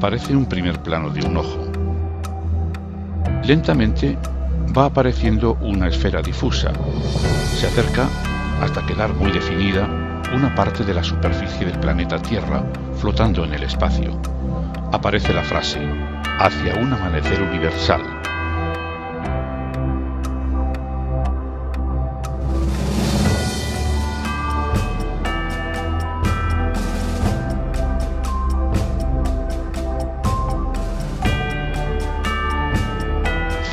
aparece un primer plano de un ojo. Lentamente va apareciendo una esfera difusa. Se acerca hasta quedar muy definida una parte de la superficie del planeta Tierra flotando en el espacio. Aparece la frase: hacia un amanecer universal.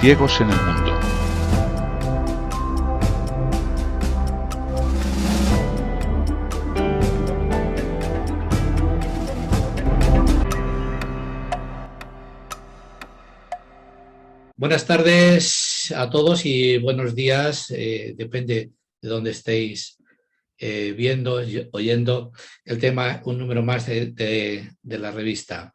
Ciegos en el mundo. Buenas tardes a todos y buenos días, depende de dónde estéis viendo, oyendo el tema, un número más de la revista.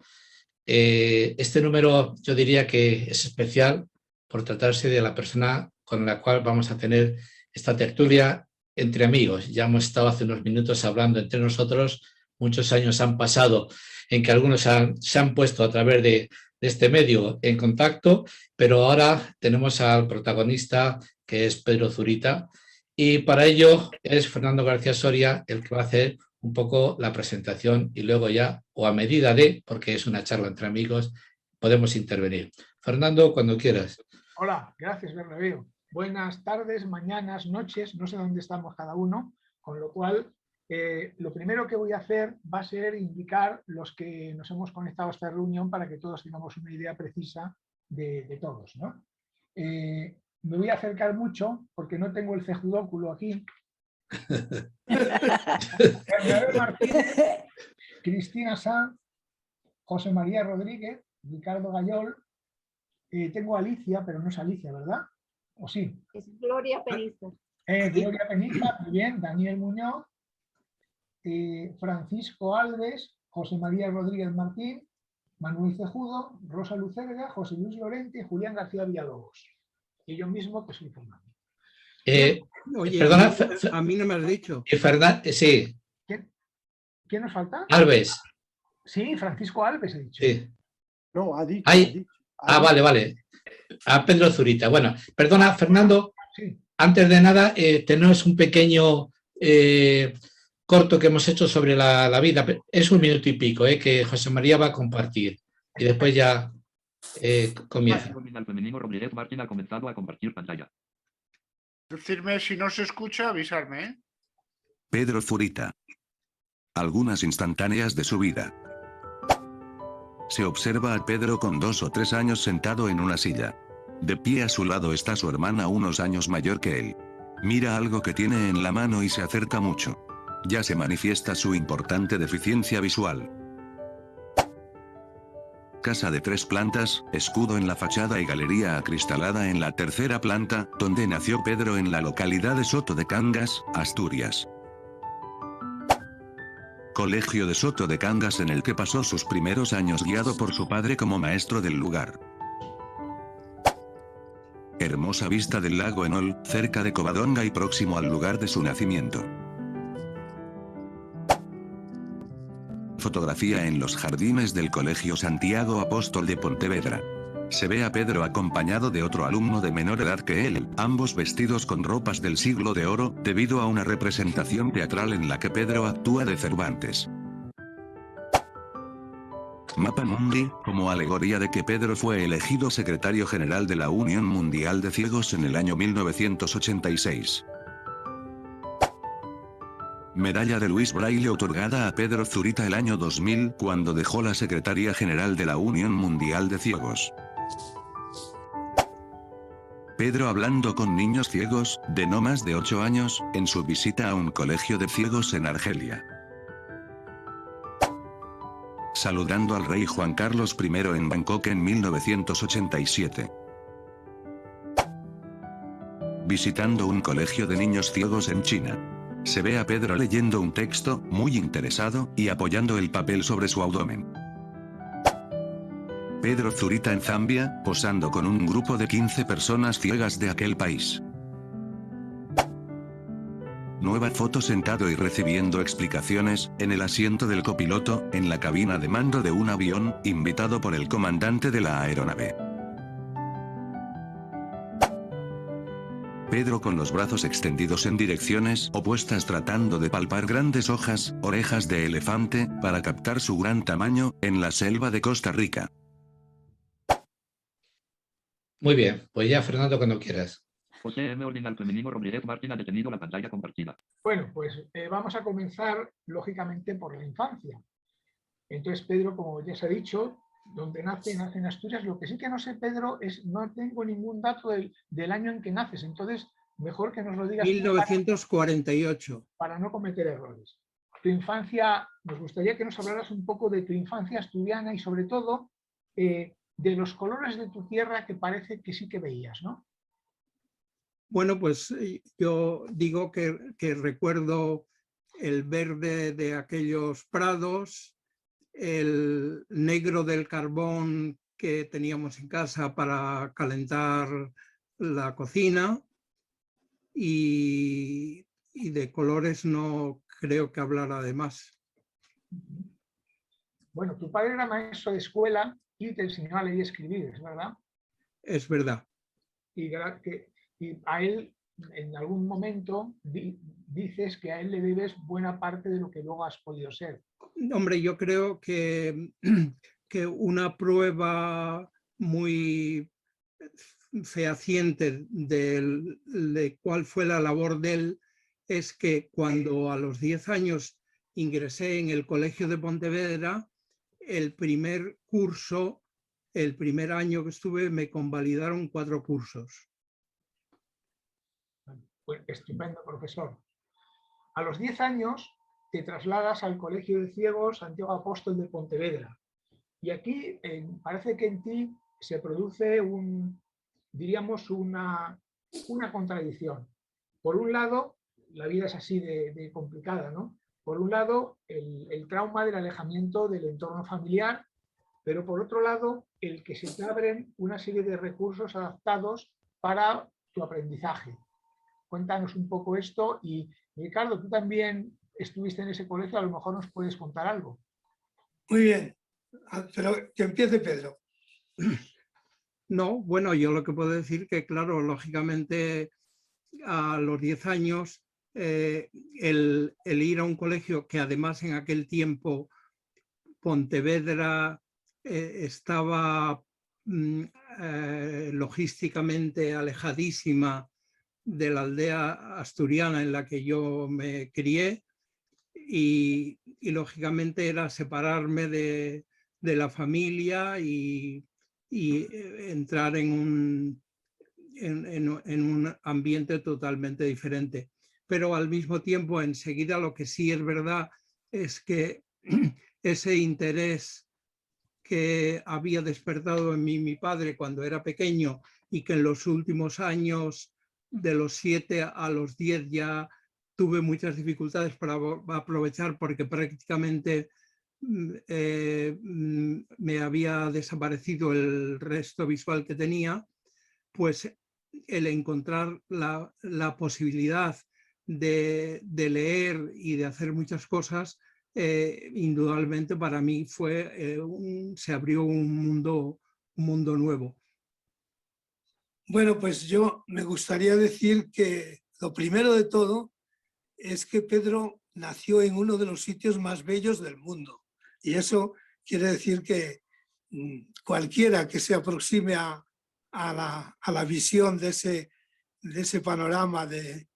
Este número yo diría que es especial por tratarse de la persona con la cual vamos a tener esta tertulia entre amigos. Ya hemos estado hace unos minutos hablando entre nosotros, muchos años han pasado en que algunos se han puesto a través de este medio en contacto, pero ahora tenemos al protagonista, que es Pedro Zurita, y para ello es Fernando García Soria el que va a hacer un poco la presentación y luego ya, o a medida de, porque es una charla entre amigos, podemos intervenir. Fernando, cuando quieras. Hola, gracias Bernabéu. Buenas tardes, mañanas, noches, no sé dónde estamos cada uno, con lo cual lo primero que voy a hacer va a ser indicar los que nos hemos conectado a esta reunión para que todos tengamos una idea precisa de todos, ¿no? Me voy a acercar mucho porque no tengo el cejudóculo aquí. Bernabéu Martínez, Cristina Sanz, José María Rodríguez, Ricardo Gayol, tengo a Alicia, pero no es Alicia, ¿verdad? ¿O sí? Es Gloria Peniza. Gloria Peniza, muy bien, Daniel Muñoz, Francisco Alves, José María Rodríguez Martín, Manuel Cejudo, Rosa Lucerga, José Luis Llorente y Julián García Villalobos. Y yo mismo, que soy Fernando. Oye, perdona, a mí no me has dicho. Sí. ¿Quién nos falta? Alves. Sí, Francisco Alves he dicho. Sí. No, ha dicho. Vale. A Pedro Zurita. Bueno, perdona, Fernando, sí. Antes de nada, tenemos un pequeño corto que hemos hecho sobre la vida. Es un minuto y pico, que José María va a compartir. Y después ya comienza. Martín ha comenzado a compartir pantalla. Decirme si no se escucha, avisarme, ¿eh? Pedro Zurita. Algunas instantáneas de su vida. Se observa a Pedro con 2 o 3 años sentado en una silla. De pie a su lado está su hermana unos años mayor que él. Mira algo que tiene en la mano y se acerca mucho. Ya se manifiesta su importante deficiencia visual. Casa de 3 plantas, escudo en la fachada y galería acristalada en la tercera planta, donde nació Pedro en la localidad de Soto de Cangas, Asturias. Colegio de Soto de Cangas en el que pasó sus primeros años guiado por su padre como maestro del lugar. Hermosa vista del lago Enol, cerca de Covadonga y próximo al lugar de su nacimiento. Fotografía en los jardines del Colegio Santiago Apóstol de Pontevedra. Se ve a Pedro acompañado de otro alumno de menor edad que él, ambos vestidos con ropas del siglo de oro, debido a una representación teatral en la que Pedro actúa de Cervantes. Mapa Mundi, como alegoría de que Pedro fue elegido secretario general de la Unión Mundial de Ciegos en el año 1986. Medalla de Luis Braille otorgada a Pedro Zurita el año 2000, cuando dejó la Secretaría General de la Unión Mundial de Ciegos. Pedro hablando con niños ciegos, de no más de 8 años, en su visita a un colegio de ciegos en Argelia. Saludando al rey Juan Carlos I en Bangkok en 1987. Visitando un colegio de niños ciegos en China. Se ve a Pedro leyendo un texto, muy interesado, y apoyando el papel sobre su abdomen. Pedro Zurita en Zambia, posando con un grupo de 15 personas ciegas de aquel país. nueva foto sentado y recibiendo explicaciones, en el asiento del copiloto, en la cabina de mando de un avión, invitado por el comandante de la aeronave. Pedro con los brazos extendidos en direcciones opuestas tratando de palpar grandes hojas, orejas de elefante, para captar su gran tamaño, en la selva de Costa Rica. Muy bien, pues ya Fernando, cuando quieras. José M. Ordinal Femenino Rodríguez Martín ha detenido la pantalla compartida. Bueno, pues vamos a comenzar, lógicamente, por la infancia. Entonces, Pedro, como ya se ha dicho, donde nace en Asturias. Lo que sí que no sé, Pedro, es no tengo ningún dato del año en que naces. Entonces, mejor que nos lo digas 1948. para no cometer errores. Tu infancia, nos gustaría que nos hablaras un poco de tu infancia asturiana y sobre todo de los colores de tu tierra que parece que sí que veías, ¿no? Bueno, pues yo digo que recuerdo el verde de aquellos prados, el negro del carbón que teníamos en casa para calentar la cocina y de colores no creo que hablara de más. Bueno, tu padre era maestro de escuela y te enseñó a leer y escribir, ¿es verdad? Es verdad. Y a él, en algún momento, dices que a él le debes buena parte de lo que luego has podido ser. Hombre, yo creo que una prueba muy fehaciente de cuál fue la labor de él es que cuando a los 10 años ingresé en el Colegio de Pontevedra, el primer curso, el primer año que estuve, me convalidaron 4 cursos. Pues estupendo, profesor. A los 10 años te trasladas al Colegio de Ciegos Santiago Apóstol de Pontevedra. Y aquí parece que en ti se produce diríamos una contradicción. Por un lado, la vida es así de complicada, ¿no? Por un lado, el trauma del alejamiento del entorno familiar, pero por otro lado, el que se te abren una serie de recursos adaptados para tu aprendizaje. Cuéntanos un poco esto y, Ricardo, tú también estuviste en ese colegio, a lo mejor nos puedes contar algo. Muy bien, pero que empiece Pedro. No, bueno, yo lo que puedo decir que, claro, lógicamente a los 10 años el ir a un colegio que además en aquel tiempo Pontevedra estaba logísticamente alejadísima de la aldea asturiana en la que yo me crié y lógicamente era separarme de la familia y entrar en un ambiente totalmente diferente. Pero al mismo tiempo, enseguida, lo que sí es verdad es que ese interés que había despertado en mí mi padre cuando era pequeño y que en los últimos años, de los 7 a los 10, ya tuve muchas dificultades para aprovechar porque prácticamente me había desaparecido el resto visual que tenía, pues el encontrar la posibilidad de leer y de hacer muchas cosas, indudablemente para mí se abrió un mundo nuevo. Bueno, pues yo me gustaría decir que lo primero de todo es que Pedro nació en uno de los sitios más bellos del mundo. Y eso quiere decir que cualquiera que se aproxime a la visión de ese panorama de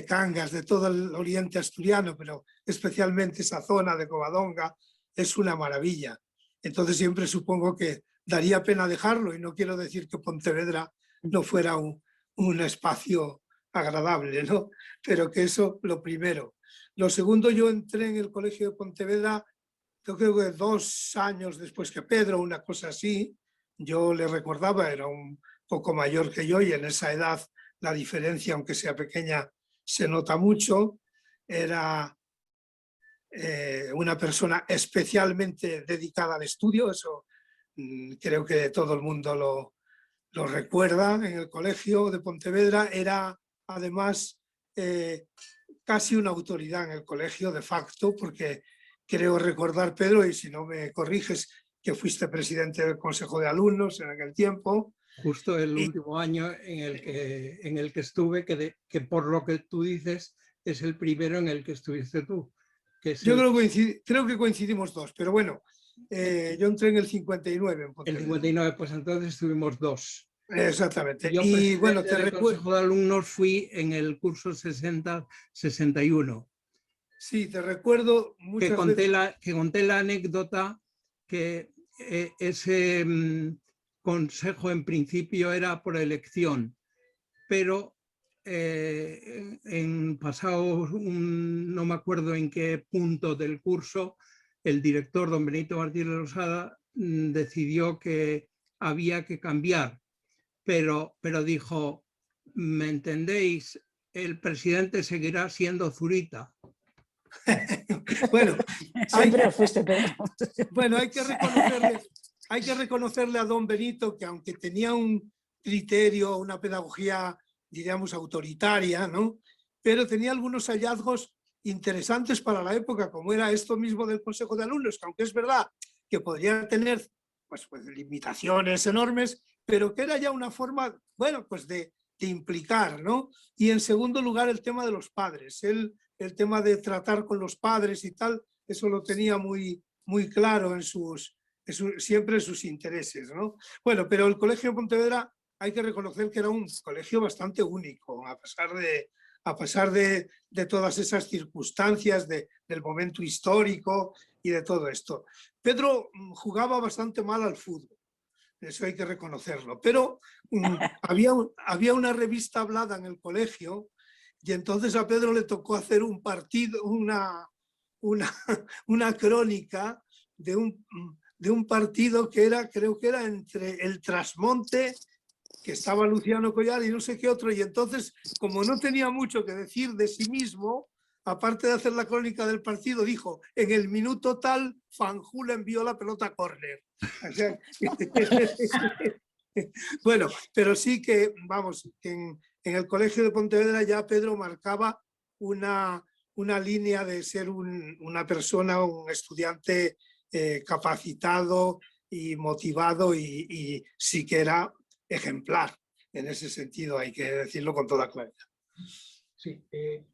Cangas, de todo el oriente asturiano, pero especialmente esa zona de Covadonga, es una maravilla. Entonces siempre supongo que daría pena dejarlo, y no quiero decir que Pontevedra no fuera un espacio agradable, ¿no? Pero que eso, lo primero. Lo segundo, yo entré en el Colegio de Pontevedra, yo creo que 2 años después que Pedro, una cosa así. Yo le recordaba, era un poco mayor que yo y en esa edad la diferencia, aunque sea pequeña, se nota mucho. Era una persona especialmente dedicada al estudio, eso creo que todo el mundo lo recuerda en el Colegio de Pontevedra. Era además casi una autoridad en el colegio de facto, porque creo recordar, Pedro, y si no me corriges, que fuiste presidente del Consejo de Alumnos en aquel tiempo. Justo el último año en el que estuve, que por lo que tú dices es el primero en el que estuviste tú. Yo creo que coincidimos dos, pero bueno, yo entré en el 59 en Pontevedra. El 59, pues entonces estuvimos dos. Exactamente. Yo, y bueno, te del Consejo de Alumnos fui en el curso 60-61. Sí, te recuerdo muchas veces. Que conté la anécdota que ese consejo en principio era por elección, pero en pasado no me acuerdo en qué punto del curso, el director, don Benito Martínez Losada, decidió que había que cambiar, pero dijo, ¿me entendéis? El presidente seguirá siendo Zurita. Bueno, siempre fuiste, Pedro. Bueno, hay que reconocerle a don Benito que aunque tenía un criterio, una pedagogía, diríamos, autoritaria, ¿no? Pero tenía algunos hallazgos interesantes para la época, como era esto mismo del Consejo de Alumnos, que aunque es verdad que podría tener pues limitaciones enormes, pero que era ya una forma, bueno, pues de implicar, ¿no? Y en segundo lugar, el tema de los padres. El tema de tratar con los padres y tal, eso lo tenía muy claro siempre en sus intereses, ¿no? Bueno, pero el Colegio de Pontevedra hay que reconocer que era un colegio bastante único, a pesar de todas esas circunstancias, del momento histórico y de todo esto. Pedro jugaba bastante mal al fútbol, eso hay que reconocerlo, pero había una revista hablada en el colegio y entonces a Pedro le tocó hacer un partido, una crónica de un partido que creo que era entre el Trasmonte, que estaba Luciano Collar y no sé qué otro, y entonces, como no tenía mucho que decir de sí mismo, aparte de hacer la crónica del partido, dijo, en el minuto tal, Fanjul envió la pelota a córner. O sea, bueno, pero sí que, vamos, en el Colegio de Pontevedra ya Pedro marcaba una línea de ser una persona, un estudiante capacitado y motivado y sí que era ejemplar. En ese sentido hay que decirlo con toda claridad. Sí,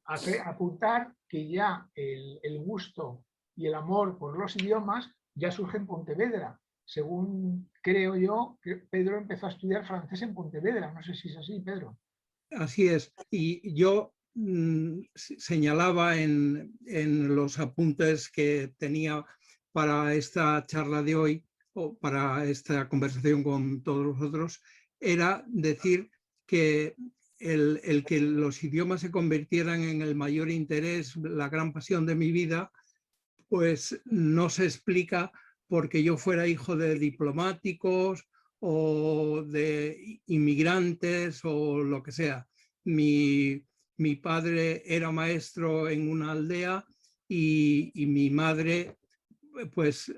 apuntar que ya el gusto y el amor por los idiomas ya surge en Pontevedra. Según creo yo, Pedro empezó a estudiar francés en Pontevedra. No sé si es así, Pedro. Así es. Y yo señalaba en los apuntes que tenía para esta charla de hoy o para esta conversación con todos vosotros, era decir que el que los idiomas se convirtieran en el mayor interés, la gran pasión de mi vida, pues no se explica porque yo fuera hijo de diplomáticos o de inmigrantes o lo que sea. Mi padre era maestro en una aldea y mi madre pues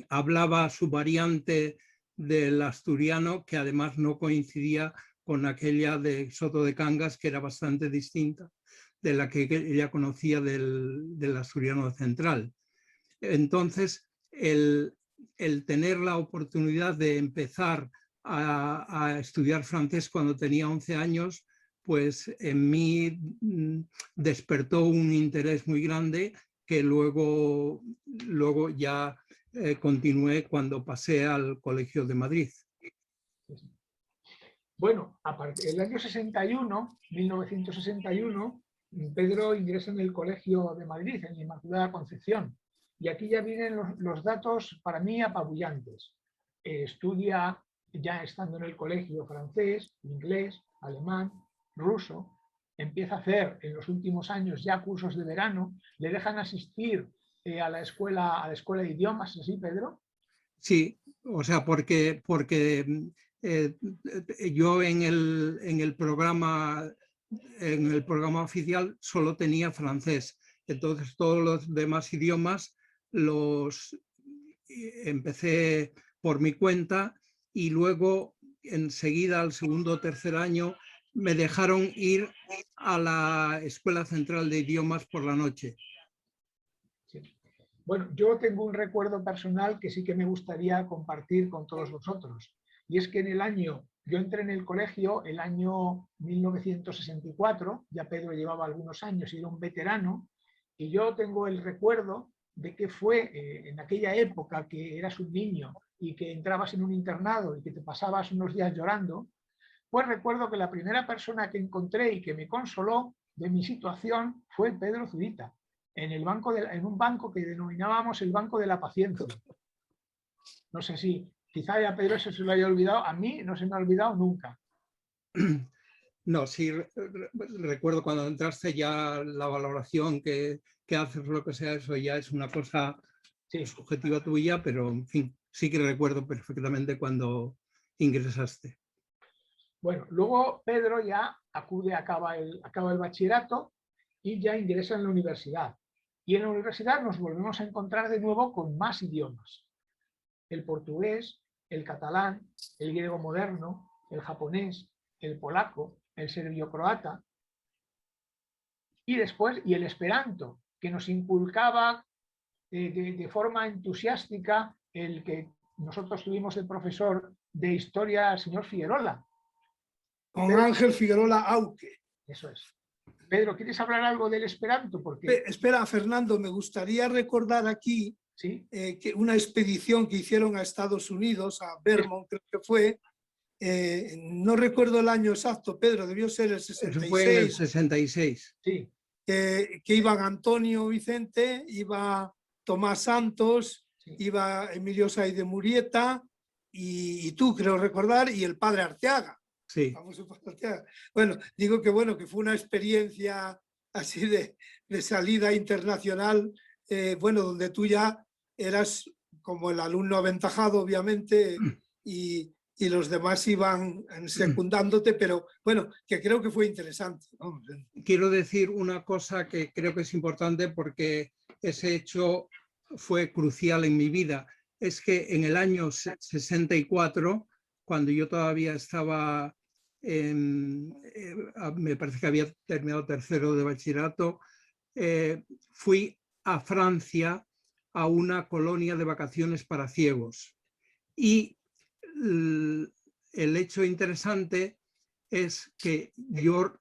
hablaba su variante del asturiano, que además no coincidía con aquella de Soto de Cangas, que era bastante distinta de la que ella conocía del asturiano central. Entonces, el tener la oportunidad de empezar a estudiar francés cuando tenía 11 años, pues en mí despertó un interés muy grande que luego ya continué cuando pasé al Colegio de Madrid. Bueno, el año 1961, Pedro ingresa en el Colegio de Madrid, en la Inmaculada Concepción. Y aquí ya vienen los datos para mí apabullantes. Estudia ya estando en el colegio francés, inglés, alemán, ruso. Empieza a hacer en los últimos años ya cursos de verano. Le dejan asistir a la escuela de idiomas, ¿así, Pedro? Sí, o sea, porque yo en el programa oficial solo tenía francés. Entonces todos los demás idiomas los empecé por mi cuenta y luego enseguida al segundo o tercer año me dejaron ir a la Escuela Central de Idiomas por la noche. Sí. Bueno, yo tengo un recuerdo personal que sí que me gustaría compartir con todos vosotros. Y es que yo entré en el colegio el año 1964, ya Pedro llevaba algunos años y era un veterano, y yo tengo el recuerdo de que fue en aquella época que eras un niño y que entrabas en un internado y que te pasabas unos días llorando, pues recuerdo que la primera persona que encontré y que me consoló de mi situación fue Pedro Zurita, en un banco que denominábamos el Banco de la Paciencia. No sé si quizá a Pedro eso se lo haya olvidado, a mí no se me ha olvidado nunca. No, sí, recuerdo cuando entraste ya la valoración que haces, lo que sea, eso ya es una cosa subjetiva tuya, pero en fin, sí que recuerdo perfectamente cuando ingresaste. Bueno, luego Pedro ya acaba el bachillerato y ya ingresa en la universidad. Y en la universidad nos volvemos a encontrar de nuevo con más idiomas. El portugués, el catalán, el griego moderno, el japonés, el polaco, el serbio-croata y después el esperanto, que nos inculcaba de forma entusiástica el que nosotros tuvimos el profesor de historia, el señor Figuerola. Con Ángel Figuerola Auque. Eso es. Pedro, ¿quieres hablar algo del esperanto? Porque... Espera, Fernando, me gustaría recordar aquí ¿sí? Que una expedición que hicieron a Estados Unidos, a Vermont, creo que fue, no recuerdo el año exacto, Pedro, debió ser el 66. Fue en el 66. Sí. Que iban Antonio Vicente, iba Tomás Santos, sí, iba Emilio Saiz de Murieta y tú, creo recordar, y el padre Arteaga. Sí. Famoso padre Arteaga. Bueno, digo que fue una experiencia así de salida internacional, donde tú ya eras como el alumno aventajado, obviamente, y los demás iban secundándote, pero bueno, que creo que fue interesante. Quiero decir una cosa que creo que es importante porque ese hecho fue crucial en mi vida. Es que en el año 64, cuando yo todavía estaba, me parece que había terminado tercero de bachillerato, fui a Francia a una colonia de vacaciones para ciegos. Y el hecho interesante es que yo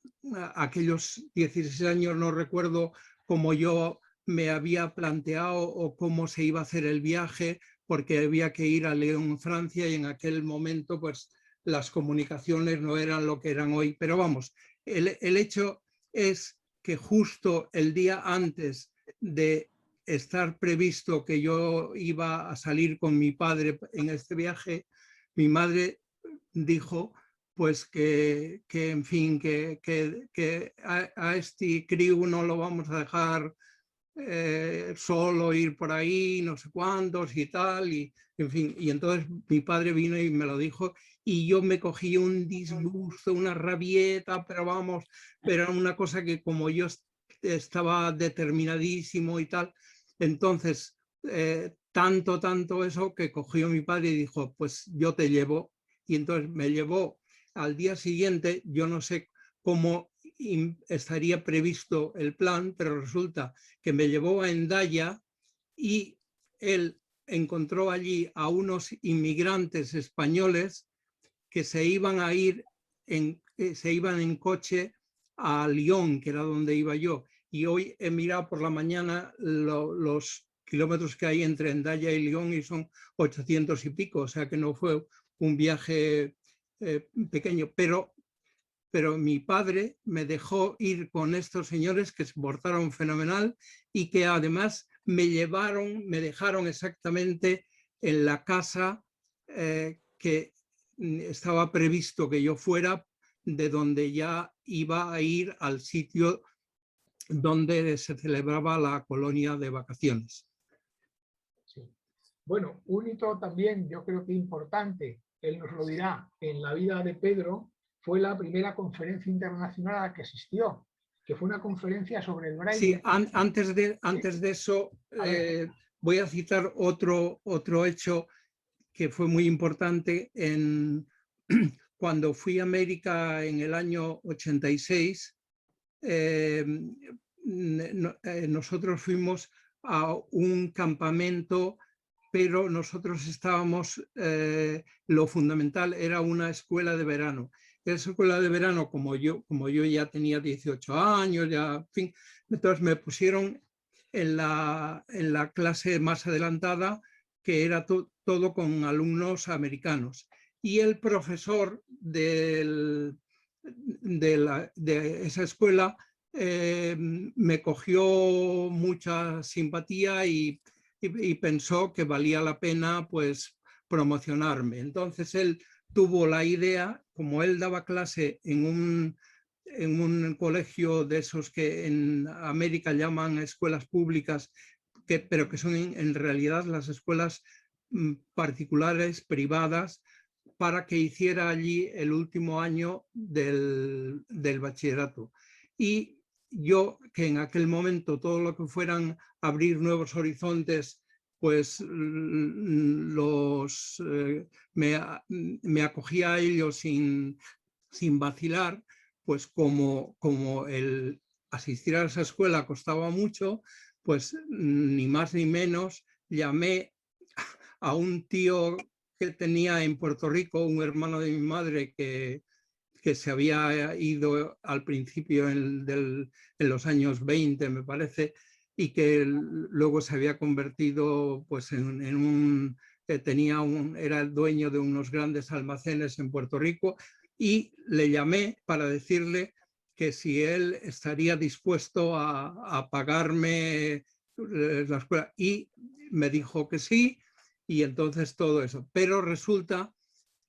aquellos 16 años no recuerdo cómo yo me había planteado o cómo se iba a hacer el viaje, porque había que ir a León, Francia, y en aquel momento pues las comunicaciones no eran lo que eran hoy. Pero vamos, el hecho es que justo el día antes de estar previsto que yo iba a salir con mi padre en este viaje, mi madre dijo pues que en fin, que a este crío no lo vamos a dejar solo ir por ahí, no sé cuántos y tal, y en fin, y entonces mi padre vino y me lo dijo y yo me cogí un disgusto, una rabieta, pero vamos, pero era una cosa que como yo estaba determinadísimo y tal, entonces tanto eso que cogió mi padre y dijo, pues yo te llevo, y entonces me llevó. Al día siguiente, yo no sé cómo estaría previsto el plan, pero resulta que me llevó a Hendaya y él encontró allí a unos inmigrantes españoles que se iban a ir, se iban en coche a Lyon, que era donde iba yo. Y hoy he mirado por la mañana los kilómetros que hay entre Hendaya y Lyon y son 800 y pico, o sea que no fue un viaje pequeño, pero mi padre me dejó ir con estos señores que se portaron fenomenal y que además me dejaron exactamente en la casa que estaba previsto que yo fuera, de donde ya iba a ir al sitio donde se celebraba la colonia de vacaciones. Sí. Bueno, un hito también, yo creo que importante, él nos lo dirá, en la vida de Pedro, fue la primera conferencia internacional a la que asistió, que fue una conferencia sobre el braille. Sí, antes de eso voy a citar otro hecho que fue muy importante cuando fui a América en el año 86, nosotros fuimos a un campamento, pero nosotros estábamos, lo fundamental era una escuela de verano. Esa escuela de verano, como yo ya tenía 18 años, ya, en fin, entonces me pusieron en la clase más adelantada, que era todo con alumnos americanos. Y el profesor de esa escuela me cogió mucha simpatía y pensó que valía la pena pues promocionarme. Entonces él tuvo la idea, como él daba clase en un colegio de esos que en América llaman escuelas públicas, pero que son en realidad las escuelas particulares, privadas, para que hiciera allí el último año del bachillerato. Y yo, que en aquel momento todo lo que fueran abrir nuevos horizontes, pues me acogía a ellos sin vacilar, pues como el asistir a esa escuela costaba mucho, pues ni más ni menos llamé a un tío que tenía en Puerto Rico, un hermano de mi madre que se había ido al principio en los años 20, me parece, y que luego se había convertido pues, en un... era el dueño de unos grandes almacenes en Puerto Rico, y le llamé para decirle que si él estaría dispuesto a pagarme la escuela, y me dijo que sí, y entonces todo eso. Pero resulta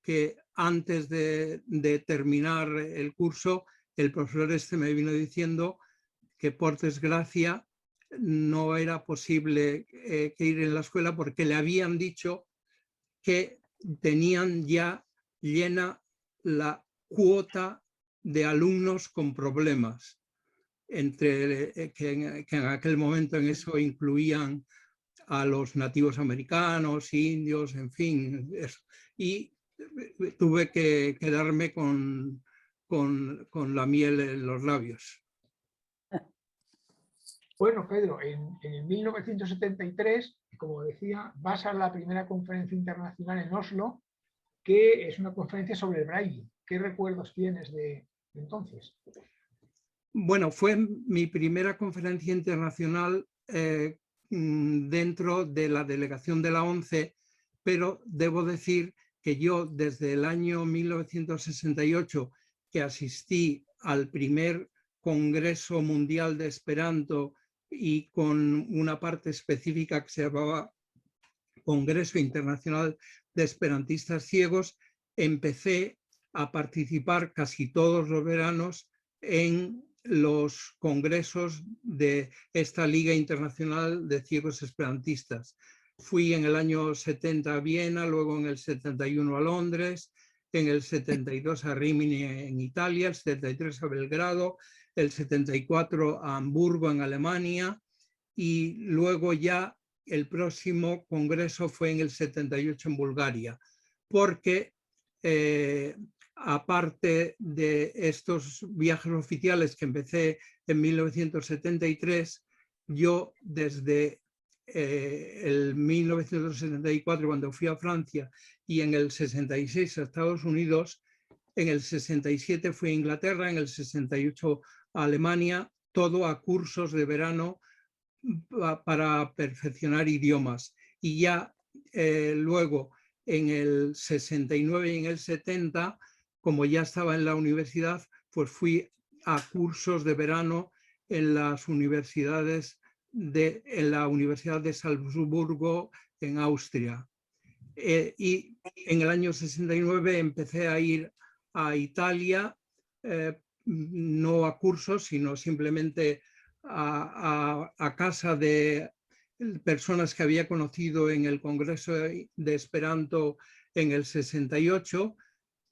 que antes de terminar el curso, el profesor me vino diciendo que por desgracia no era posible que ir en la escuela, porque le habían dicho que tenían ya llena la cuota de alumnos con problemas, que en aquel momento en eso incluían a los nativos americanos, indios, en fin, eso. Y tuve que quedarme con la miel en los labios. Bueno, Pedro, en el 1973, como decía, vas a la primera conferencia internacional en Oslo, que es una conferencia sobre el braille. ¿Qué recuerdos tienes de entonces? Bueno, fue mi primera conferencia internacional dentro de la delegación de la ONCE, pero debo decir que yo desde el año 1968, que asistí al primer Congreso Mundial de Esperanto y con una parte específica que se llamaba Congreso Internacional de Esperantistas Ciegos, empecé a participar casi todos los veranos en los congresos de esta Liga Internacional de Ciegos Esperantistas. Fui en el año 70 a Viena, luego en el 71 a Londres, en el 72 a Rimini en Italia, el 73 a Belgrado, el 74 a Hamburgo en Alemania, y luego ya el próximo congreso fue en el 78 en Bulgaria, porque aparte de estos viajes oficiales que empecé en 1973, yo desde el 1974, cuando fui a Francia, y en el 66 a Estados Unidos, en el 67 fui a Inglaterra, en el 68 a Alemania, todo a cursos de verano para perfeccionar idiomas. Y ya luego en el 69 y en el 70, como ya estaba en la universidad, pues fui a cursos de verano en las universidades en la Universidad de Salzburgo en Austria. Y en el año 69 empecé a ir a Italia, no a cursos, sino simplemente a casa de personas que había conocido en el Congreso de Esperanto en el 68,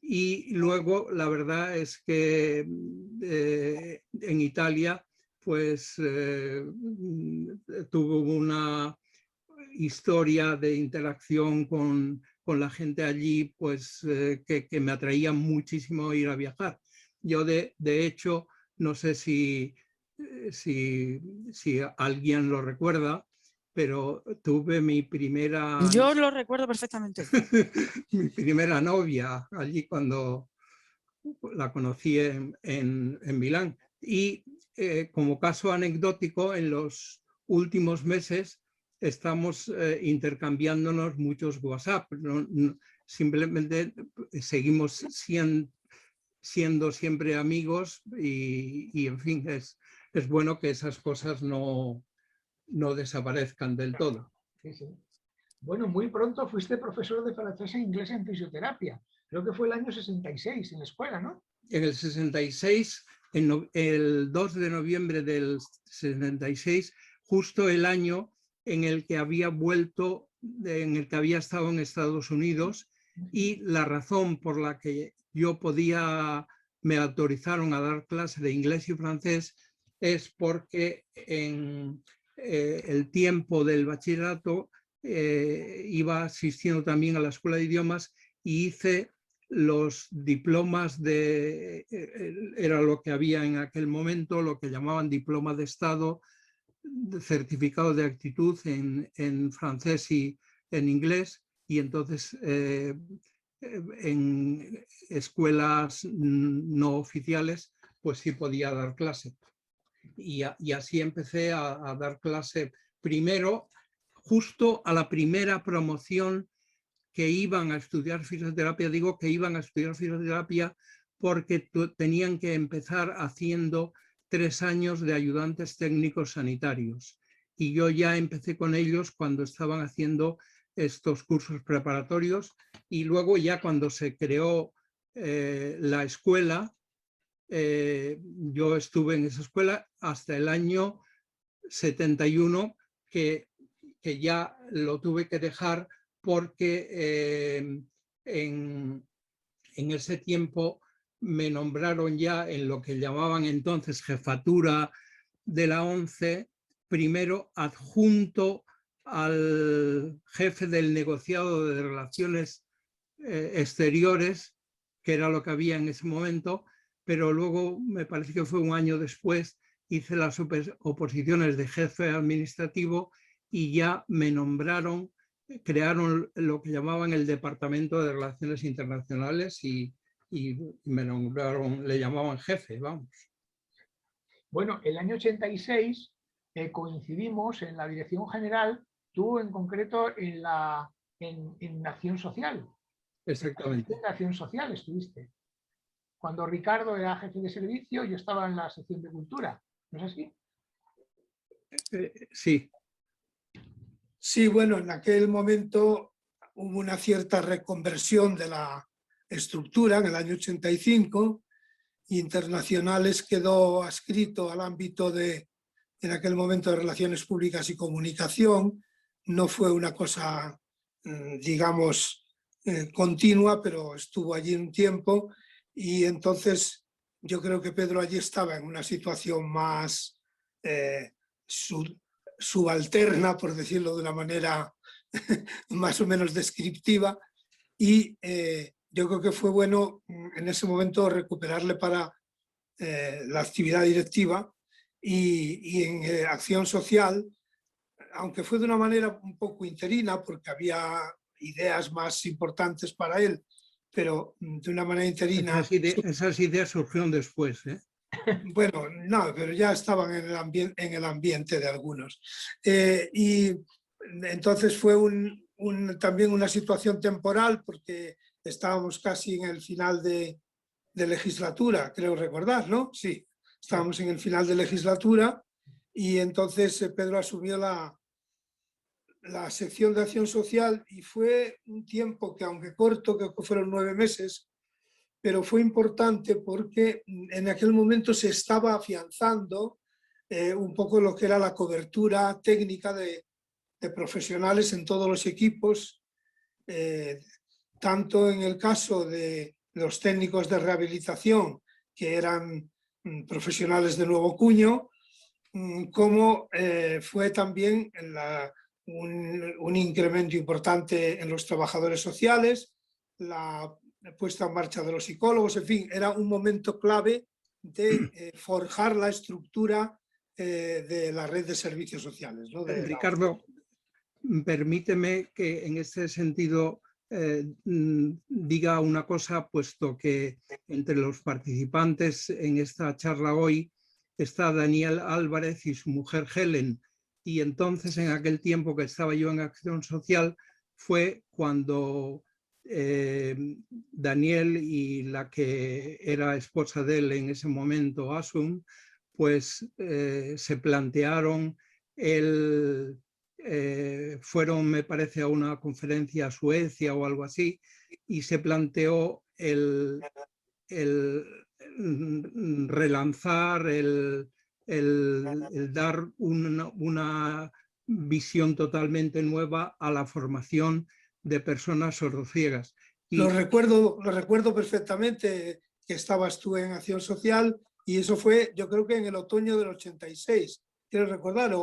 y luego la verdad es que en Italia pues tuvo una historia de interacción con con la gente allí, pues que me atraía muchísimo ir a viajar. Yo de hecho, no sé si alguien lo recuerda, pero tuve mi primera... Yo lo recuerdo perfectamente. mi primera novia allí cuando la conocí en Milán. Y como caso anecdótico, en los últimos meses estamos intercambiándonos muchos WhatsApp. Simplemente seguimos siendo siempre amigos y en fin, es bueno que esas cosas no desaparezcan del todo. Sí, sí. Bueno, muy pronto fuiste profesor de francés e inglés en fisioterapia. Creo que fue el año 66 en la escuela, ¿no? En el 66, el 2 de noviembre del 66, justo el año en el que había vuelto, en el que había estado en Estados Unidos, y la razón por la que yo me autorizaron a dar clase de inglés y francés es porque en el tiempo del bachillerato iba asistiendo también a la escuela de idiomas y hice los diplomas era lo que había en aquel momento, lo que llamaban diploma de Estado, certificado de actitud en francés y en inglés, y entonces en escuelas no oficiales pues sí podía dar clase. Y así empecé a dar clase primero, justo a la primera promoción que iban a estudiar fisioterapia. Digo que iban a estudiar fisioterapia porque tenían que empezar haciendo 3 años de ayudantes técnicos sanitarios. Y yo ya empecé con ellos cuando estaban haciendo estos cursos preparatorios, y luego ya cuando se creó la escuela, yo estuve en esa escuela hasta el año 71, que ya lo tuve que dejar porque en ese tiempo me nombraron ya en lo que llamaban entonces jefatura de la ONCE, primero adjunto al jefe del negociado de relaciones exteriores, que era lo que había en ese momento, pero luego me parece que fue un año después, hice las oposiciones de jefe administrativo y ya me nombraron, crearon lo que llamaban el Departamento de Relaciones Internacionales y me nombraron, le llamaban jefe, vamos. Bueno, el año 86 coincidimos en la dirección general, tú en concreto en Acción Social. Exactamente. En Acción Social estuviste. Cuando Ricardo era jefe de servicio, yo estaba en la sección de cultura. ¿No es así? Sí. Sí, bueno, en aquel momento hubo una cierta reconversión de la estructura en el año 85. Internacionales quedó adscrito al ámbito de, en aquel momento, de Relaciones Públicas y Comunicación. No fue una cosa, digamos, continua, pero estuvo allí un tiempo, y entonces yo creo que Pedro allí estaba en una situación más subalterna, por decirlo de una manera más o menos descriptiva, y yo creo que fue bueno en ese momento recuperarle para la actividad directiva, y en Acción Social, aunque fue de una manera un poco interina porque había ideas más importantes para él, pero de una manera interina. Esas ideas surgieron después, ¿eh? Bueno, no, pero ya estaban en el ambiente de algunos. Y entonces fue también una situación temporal, porque estábamos casi en el final de legislatura, creo recordar, ¿no? Sí, estábamos en el final de legislatura, y entonces Pedro asumió la sección de Acción Social, y fue un tiempo que, aunque corto, creo que fueron 9 meses, pero fue importante porque en aquel momento se estaba afianzando un poco lo que era la cobertura técnica de profesionales en todos los equipos, tanto en el caso de los técnicos de rehabilitación, que eran profesionales de nuevo cuño, como fue también en un incremento importante en los trabajadores sociales, la puesta en marcha de los psicólogos, en fin, era un momento clave de forjar la estructura de la red de servicios sociales, ¿no? Ricardo, permíteme que en este sentido diga una cosa, puesto que entre los participantes en esta charla hoy está Daniel Álvarez y su mujer Helen, y entonces en aquel tiempo que estaba yo en Acción Social fue cuando Daniel y la que era esposa de él en ese momento, Asun, pues se plantearon fueron, me parece, a una conferencia a Suecia o algo así, y se planteó el relanzar, el dar una visión totalmente nueva a la formación de personas sordociegas. Lo recuerdo perfectamente, que estabas tú en Acción Social, y eso fue, yo creo que en el otoño del 86, quiero recordar,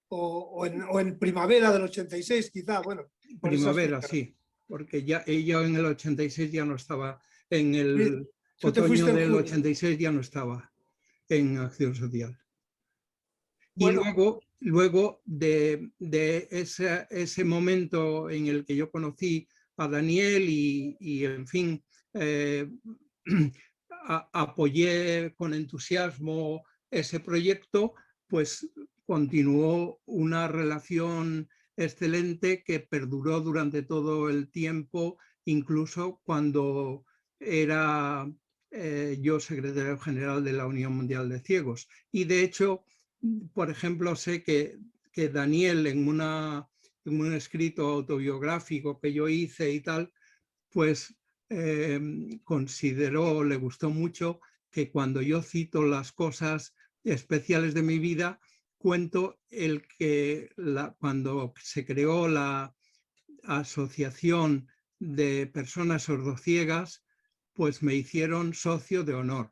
o en primavera del 86 quizá, bueno. Primavera, sí, porque yo en el 86 ya no estaba, en el otoño del 86 ya no estaba en Acción Social. Bueno. Y luego de ese momento en el que yo conocí a Daniel y en fin, apoyé con entusiasmo ese proyecto, pues continuó una relación excelente que perduró durante todo el tiempo, incluso cuando era yo secretario general de la Unión Mundial de Ciegos. Y de hecho, por ejemplo, sé que Daniel en un escrito autobiográfico que yo hice y tal, pues consideró, le gustó mucho que cuando yo cito las cosas especiales de mi vida, cuento cuando se creó la Asociación de Personas Sordociegas, pues me hicieron socio de honor.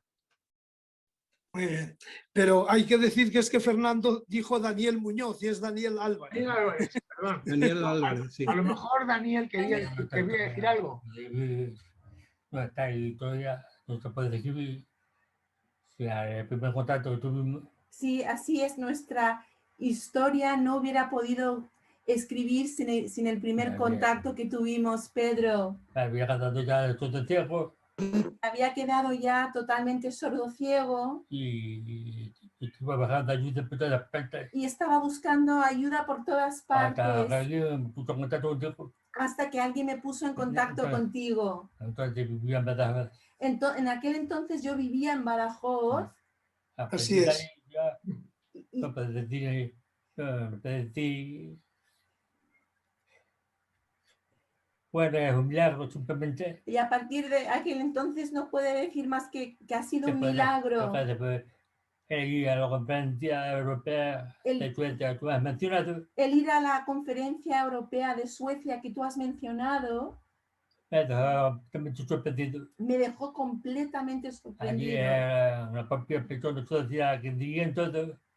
Muy bien. Pero hay que decir que es que Fernando dijo Daniel Muñoz y es Daniel Álvarez. Daniel Álvarez, perdón. Daniel Álvarez, sí. A lo mejor Daniel quería decir algo. No está ahí todavía, no se puede decir. El primer contacto que tuvimos. Sí, así es, nuestra historia no hubiera podido escribir sin el primer contacto que tuvimos, Pedro. Había quedado ya sordociego. Había quedado ya totalmente sordociego. Y estaba bajando ayuda por todas partes. Y estaba buscando ayuda por todas partes. Hasta que alguien me puso en contacto contigo. Entonces vivía en Badajoz. En aquel entonces yo vivía en Badajoz. Así es. No puedes decir, bueno, es un milagro simplemente. Y a partir de aquel entonces no puede decir más que ha sido un milagro. Ir a la conferencia europea de Suecia, tú has mencionado. El ir a la conferencia europea de Suecia que tú has mencionado. Me dejó completamente sorprendido.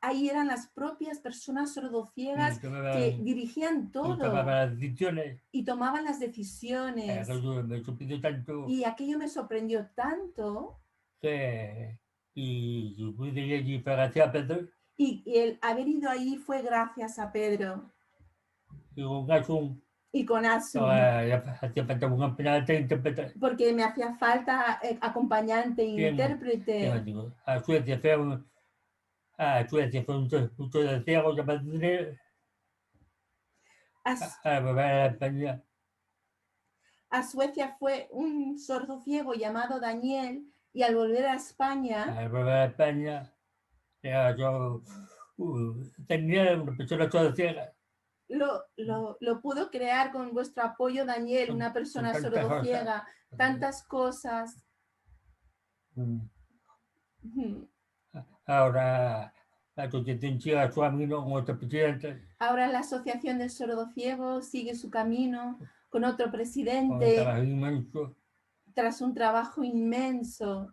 Ahí eran las propias personas sordociegas que dirigían todo y tomaban las decisiones. Y aquello me sorprendió tanto. Y el haber ido ahí fue gracias a Pedro. Y con Asun. Porque me hacía falta acompañante e intérprete. A Suecia fue un sordociego llamado Daniel, y al volver a España, tenía una persona sordociega. Lo pudo crear con vuestro apoyo, Daniel, una persona sordociega, tantas cosas. Ahora la asociación sigue su camino con otro presidente. Ahora la Asociación del Sordociego sigue su camino con otro presidente. Tras un trabajo inmenso.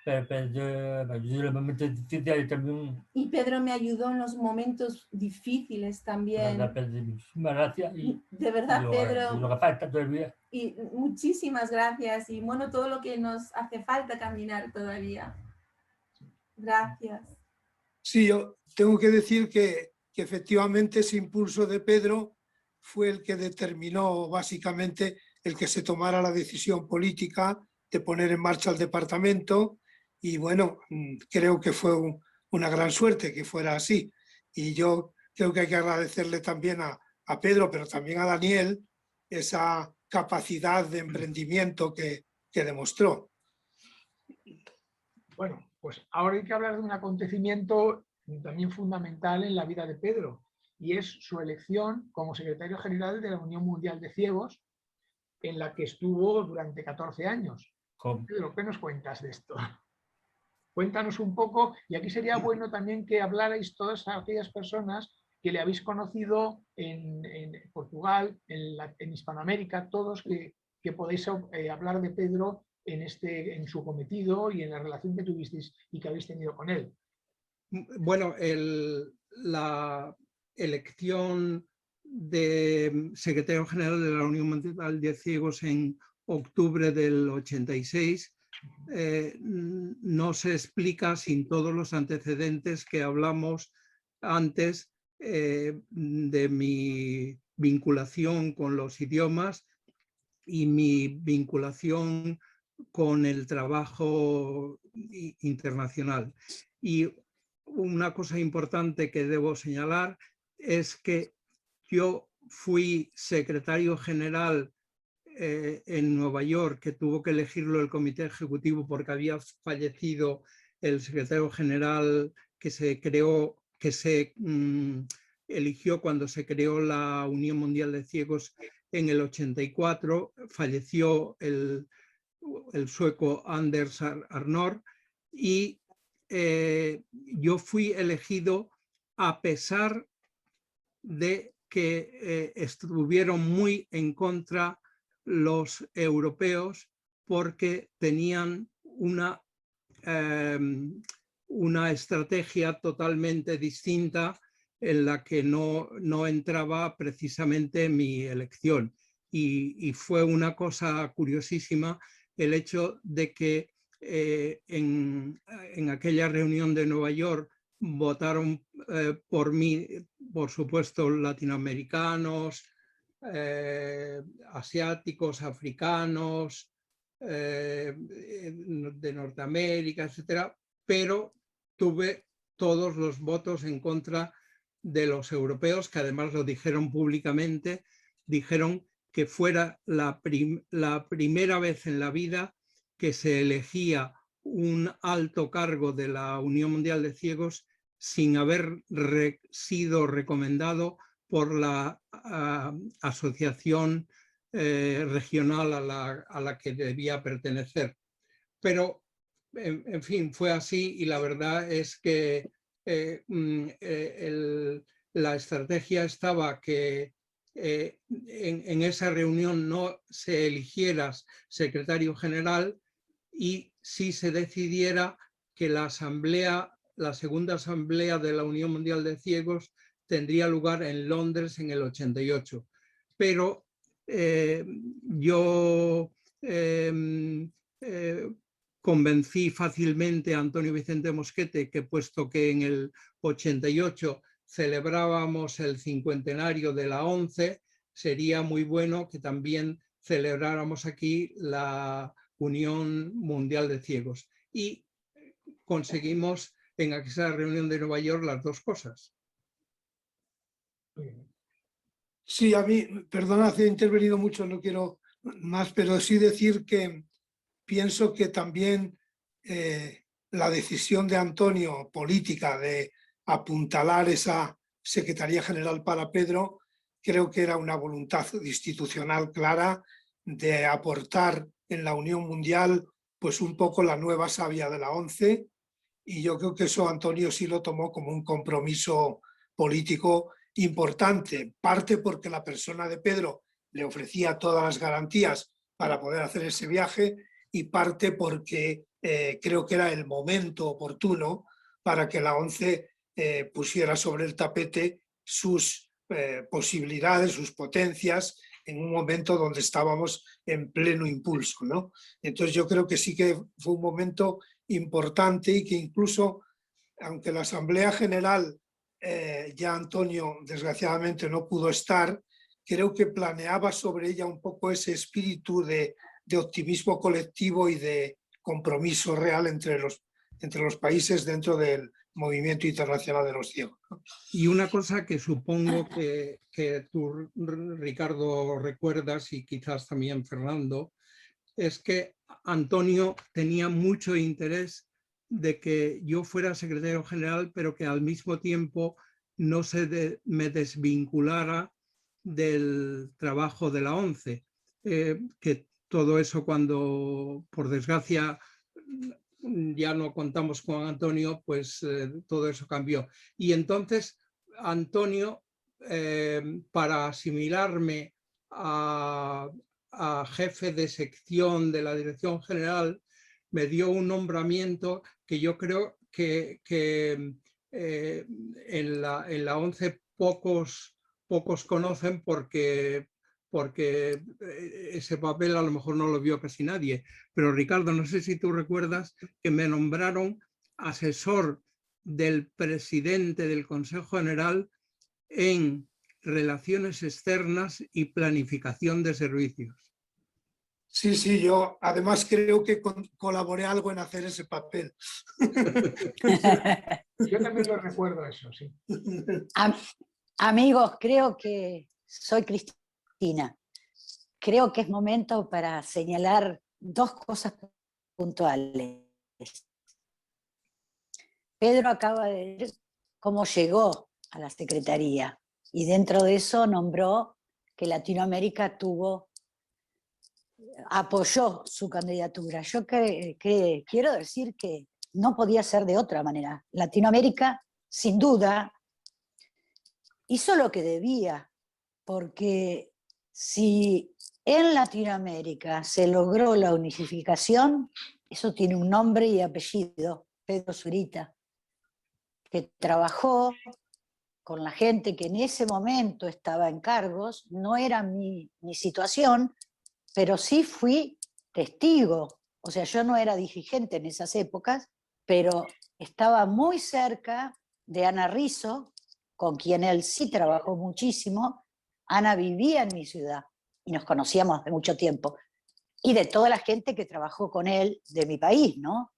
Pedro me ayudó en los momentos difíciles y también Y Pedro me ayudó en los momentos difíciles también. muchísimas gracias De verdad, lo Pedro. que falta todavía. Y muchísimas gracias. Y bueno, todo lo que nos hace falta caminar todavía. Gracias. Sí, yo tengo que decir que efectivamente ese impulso de Pedro fue el que determinó básicamente el que se tomara la decisión política de poner en marcha el departamento y bueno, creo que fue una gran suerte que fuera así. Y yo creo que hay que agradecerle también a Pedro, pero también a Daniel, esa capacidad de emprendimiento que demostró. Bueno, pues ahora hay que hablar de un acontecimiento también fundamental en la vida de Pedro, y es su elección como secretario general de la Unión Mundial de Ciegos, en la que estuvo durante 14 años. Pedro, ¿qué nos cuentas de esto? Cuéntanos un poco, y aquí sería bueno también que hablarais todas aquellas personas que le habéis conocido en Portugal, en Hispanoamérica, todos que podéis hablar de Pedro en su cometido y en la relación que tuvisteis y que habéis tenido con él. Bueno, la elección de secretario general de la Unión Mundial de Ciegos en octubre del 86 no se explica sin todos los antecedentes que hablamos antes de mi vinculación con los idiomas y mi vinculación con el trabajo internacional. Y una cosa importante que debo señalar es que yo fui secretario general en Nueva York, que tuvo que elegirlo el comité ejecutivo porque había fallecido el secretario general que se creó, que se eligió cuando se creó la Unión Mundial de Ciegos en el 84, falleció el sueco Anders Arnor y yo fui elegido a pesar de que estuvieron muy en contra los europeos porque tenían una estrategia totalmente distinta en la que no entraba precisamente mi elección. Y fue una cosa curiosísima el hecho de que en aquella reunión de Nueva York votaron por mí, por supuesto, latinoamericanos, asiáticos, africanos, de Norteamérica, etcétera, pero tuve todos los votos en contra de los europeos, que además lo dijeron públicamente, dijeron que fuera la primera vez en la vida que se elegía un alto cargo de la Unión Mundial de Ciegos sin haber sido recomendado por la asociación regional a la que debía pertenecer. Pero, en fin, fue así y la verdad es que la estrategia estaba que en esa reunión no se eligiera secretario general y sí se decidiera que la segunda asamblea de la Unión Mundial de Ciegos tendría lugar en Londres en el 88. Pero yo convencí fácilmente a Antonio Vicente Mosquete que, puesto que en el 88 celebrábamos el cincuentenario de la ONCE, sería muy bueno que también celebráramos aquí la Unión Mundial de Ciegos. Y conseguimos en esa reunión de Nueva York las dos cosas. Sí, a mí, perdona, he intervenido mucho, no quiero más, pero sí decir que pienso que también la decisión de Antonio política de apuntalar esa Secretaría General para Pedro, creo que era una voluntad institucional clara de aportar en la Unión Mundial pues un poco la nueva savia de la ONCE, y yo creo que eso Antonio sí lo tomó como un compromiso político importante, parte porque la persona de Pedro le ofrecía todas las garantías para poder hacer ese viaje y parte porque creo que era el momento oportuno para que la ONCE pusiera sobre el tapete sus posibilidades, sus potencias, en un momento donde estábamos en pleno impulso, ¿no? Entonces yo creo que sí que fue un momento importante y que incluso, aunque la Asamblea General ya Antonio desgraciadamente no pudo estar, creo que planeaba sobre ella un poco ese espíritu de optimismo colectivo y de compromiso real entre los países dentro del movimiento internacional de los ciegos. Y una cosa que supongo que tú, Ricardo, recuerdas, y quizás también Fernando, es que Antonio tenía mucho interés de que yo fuera secretario general, pero que al mismo tiempo no me desvinculara del trabajo de la ONCE, que todo eso, cuando por desgracia ya no contamos con Antonio, pues todo eso cambió. Y entonces Antonio, para asimilarme a jefe de sección de la Dirección General, me dio un nombramiento que yo creo que en la ONCE pocos conocen, porque ese papel a lo mejor no lo vio casi nadie. Pero Ricardo, no sé si tú recuerdas que me nombraron asesor del presidente del Consejo General en relaciones externas y planificación de servicios. Sí, sí, yo además creo que colaboré algo en hacer ese papel. Yo también lo recuerdo eso, sí. Amigos, creo que soy Cristina. Creo que es momento para señalar dos cosas puntuales. Pedro acaba de decir cómo llegó a la Secretaría y dentro de eso nombró que Latinoamérica apoyó su candidatura. Yo quiero decir que no podía ser de otra manera. Latinoamérica, sin duda, hizo lo que debía, porque si en Latinoamérica se logró la unificación, eso tiene un nombre y apellido, Pedro Zurita, que trabajó con la gente que en ese momento estaba en cargos. No era mi situación, pero sí fui testigo. O sea, yo no era dirigente en esas épocas, pero estaba muy cerca de Ana Rizzo, con quien él sí trabajó muchísimo. Ana vivía en mi ciudad y nos conocíamos de mucho tiempo. Y de toda la gente que trabajó con él de mi país, ¿no?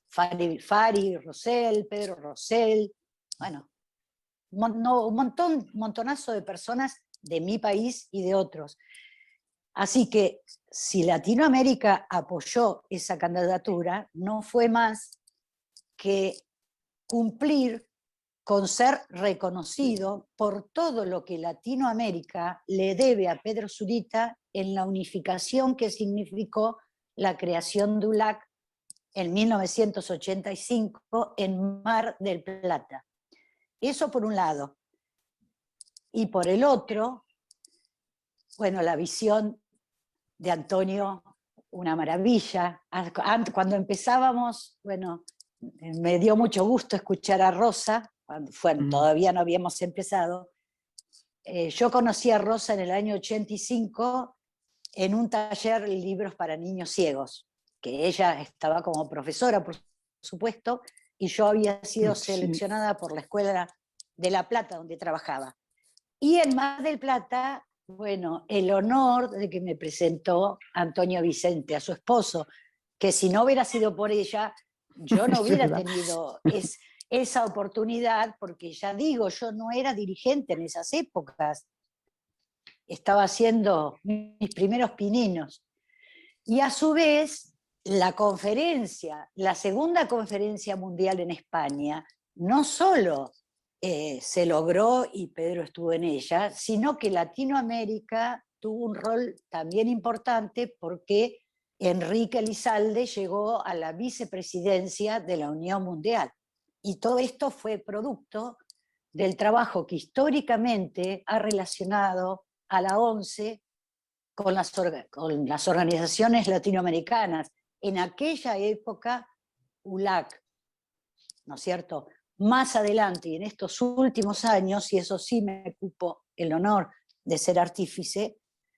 Fari Rosell, Pedro Rosell, bueno, un montonazo de personas de mi país y de otros. Así que si Latinoamérica apoyó esa candidatura, no fue más que cumplir con ser reconocido por todo lo que Latinoamérica le debe a Pedro Zurita en la unificación que significó la creación de ULAC en 1985 en Mar del Plata. Eso por un lado. Y por el otro, bueno, la visión de Antonio, una maravilla. Cuando empezábamos, bueno, me dio mucho gusto escuchar a Rosa, cuando todavía no habíamos empezado. Yo conocí a Rosa en el año 85 en un taller de libros para niños ciegos, que ella estaba como profesora, por supuesto, y yo había sido seleccionada por la Escuela de La Plata, donde trabajaba. Y en Mar del Plata, bueno, el honor de que me presentó Antonio Vicente, a su esposo, que si no hubiera sido por ella, yo no hubiera tenido esa oportunidad, porque ya digo, yo no era dirigente en esas épocas. Estaba haciendo mis primeros pininos. Y a su vez, la segunda conferencia mundial en España, no solo se logró y Pedro estuvo en ella, sino que Latinoamérica tuvo un rol también importante porque Enrique Elizalde llegó a la vicepresidencia de la Unión Mundial. Y todo esto fue producto del trabajo que históricamente ha relacionado a la ONCE con las organizaciones latinoamericanas, en aquella época ULAC, ¿no es cierto? Más adelante y en estos últimos años, y eso sí me cupo el honor de ser artífice,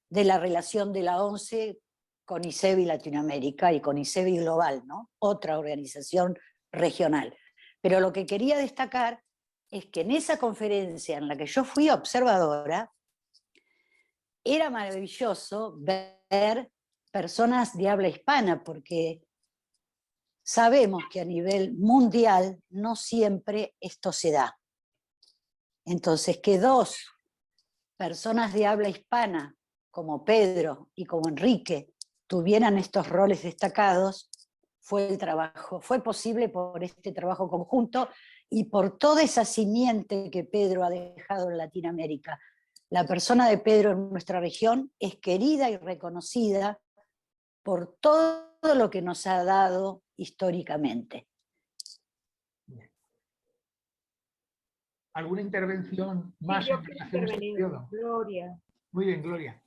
de la relación de la ONCE con ICEBI Latinoamérica y con ICEBI Global, ¿no? Otra organización regional. Pero lo que quería destacar es que en esa conferencia en la que yo fui observadora, era maravilloso ver personas de habla hispana, porque sabemos que a nivel mundial no siempre esto se da. Entonces, que dos personas de habla hispana, como Pedro y como Enrique, tuvieran estos roles destacados, fue posible por este trabajo conjunto y por toda esa simiente que Pedro ha dejado en Latinoamérica. La persona de Pedro en nuestra región es querida y reconocida por todo lo que nos ha dado históricamente. ¿Alguna intervención más en relación a este periodo? Gloria. Muy bien, Gloria.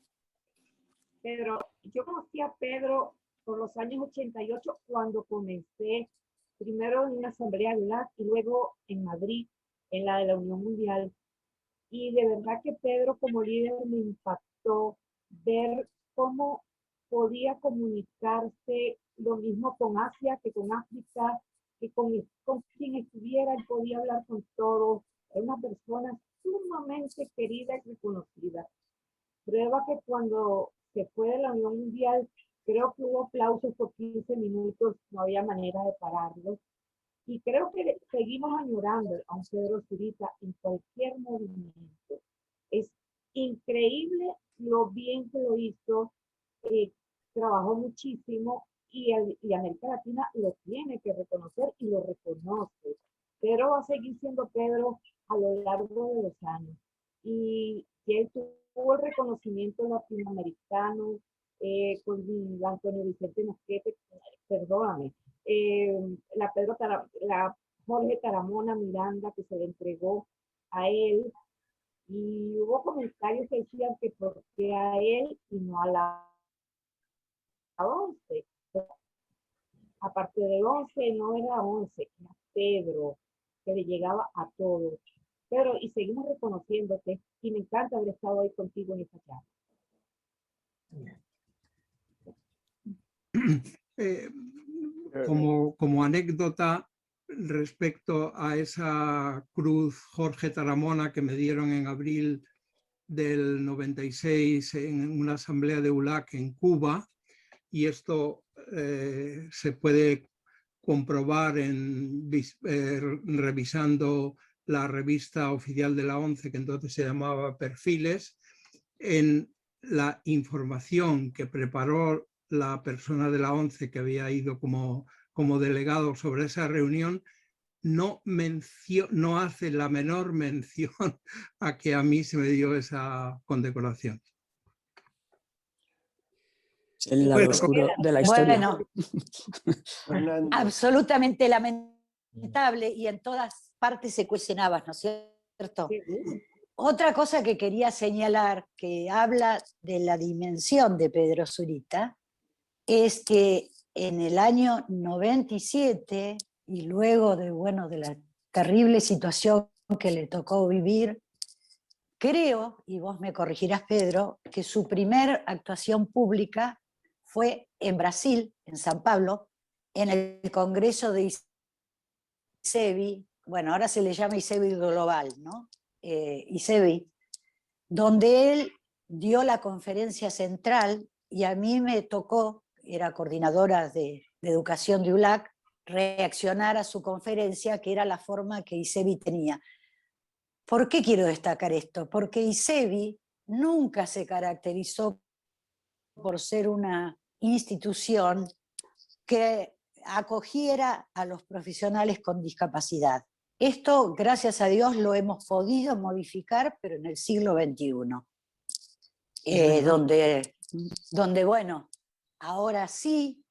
Pedro, yo conocí a Pedro por los años 88 cuando comencé primero en una asamblea de ULAC y luego en Madrid, en la de la Unión Mundial. Y de verdad que Pedro como líder me impactó ver cómo podía comunicarse lo mismo con Asia que con África, que con quien estuviera, él podía hablar con todos. Era una persona sumamente querida y reconocida. Prueba que cuando se fue de la Unión Mundial, creo que hubo aplausos por 15 minutos, no había manera de pararlos. Y creo que seguimos añorando a un Pedro Zurita en cualquier movimiento. Es increíble lo bien que lo hizo, trabajó muchísimo y América Latina lo tiene que reconocer y lo reconoce. Pero va a seguir siendo Pedro a lo largo de los años. Y él tuvo el reconocimiento latinoamericano con Antonio Vicente Mosquete, perdóname, la Jorge Taramona Miranda que se le entregó a él, y hubo comentarios que decían que por qué a él y no a la ONCE. Aparte de ONCE, no era ONCE, era Pedro, que le llegaba a todos. Pedro, y seguimos reconociéndote, y me encanta haber estado ahí contigo en esta charla. Como anécdota respecto a esa cruz Jorge Taramona que me dieron en abril del 96 en una asamblea de ULAC en Cuba, y esto se puede comprobar revisando la revista oficial de la ONCE, que entonces se llamaba Perfiles, en la información que preparó la persona de la ONCE que había ido como delegado sobre esa reunión, no hace la menor mención a que a mí se me dio esa condecoración. El lado oscuro de la historia. Bueno, absolutamente lamentable, y en todas partes se cuestionaba, ¿no es cierto? Otra cosa que quería señalar, que habla de la dimensión de Pedro Zurita, es que en el año 97, y luego de la terrible situación que le tocó vivir, creo, y vos me corregirás, Pedro, que su primer actuación pública fue en Brasil, en San Pablo, en el Congreso de ICEBI, bueno, ahora se le llama ICEBI Global, ¿no? ICEBI, donde él dio la conferencia central, y a mí me tocó, era coordinadora de educación de ULAC, reaccionar a su conferencia, que era la forma que ICEBI tenía. ¿Por qué quiero destacar esto? Porque ICEBI nunca se caracterizó por ser una institución que acogiera a los profesionales con discapacidad. Esto, gracias a Dios, lo hemos podido modificar, pero en el siglo XXI. Donde, bueno, ahora sí,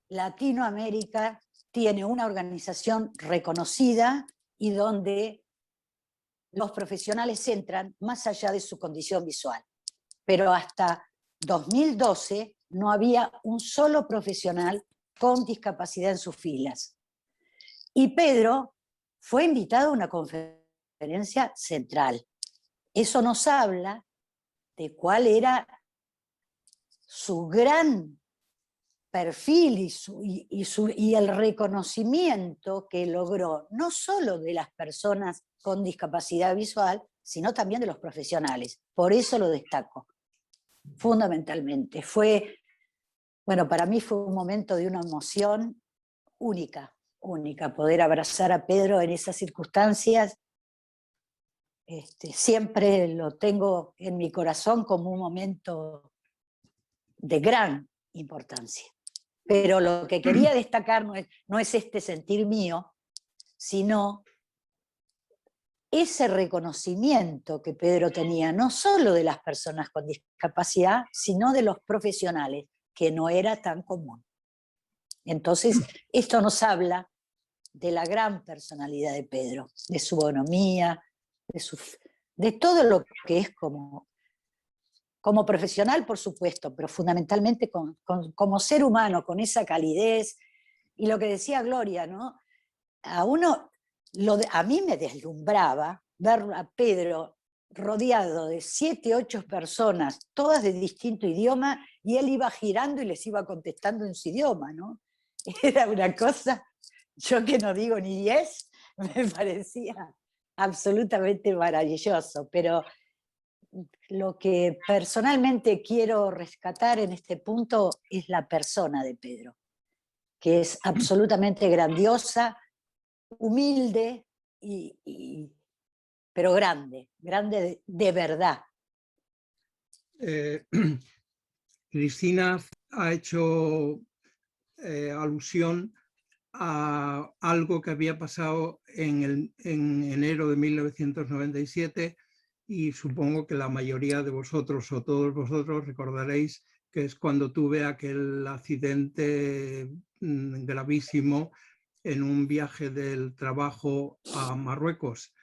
Latinoamérica tiene una organización reconocida y donde los profesionales entran más allá de su condición visual. Pero hasta 2012 no había un solo profesional con discapacidad en sus filas. Y Pedro fue invitado a una conferencia central. Eso nos habla de cuál era su gran perfil y el reconocimiento que logró, no solo de las personas con discapacidad visual, sino también de los profesionales. Por eso lo destaco, fundamentalmente. Bueno, para mí fue un momento de una emoción única, poder abrazar a Pedro en esas circunstancias. Siempre lo tengo en mi corazón como un momento de gran importancia. Pero lo que quería destacar no es este sentir mío, sino ese reconocimiento que Pedro tenía, no solo de las personas con discapacidad, sino de los profesionales, que no era tan común. Entonces, esto nos habla de la gran personalidad de Pedro, de su bonomía, de todo lo que es como profesional, por supuesto, pero fundamentalmente como ser humano, con esa calidez. Y lo que decía Gloria, ¿no? A mí me deslumbraba ver a Pedro rodeado de 7, 8 personas, todas de distinto idioma, y él iba girando y les iba contestando en su idioma, ¿no? Era una cosa, yo que no digo ni yes, me parecía absolutamente maravilloso, pero lo que personalmente quiero rescatar en este punto es la persona de Pedro, que es absolutamente grandiosa, humilde, pero grande de verdad. Cristina ha hecho alusión a algo que había pasado en enero de 1997, y supongo que la mayoría de vosotros o todos vosotros recordaréis que es cuando tuve aquel accidente gravísimo en un viaje del trabajo a Marruecos.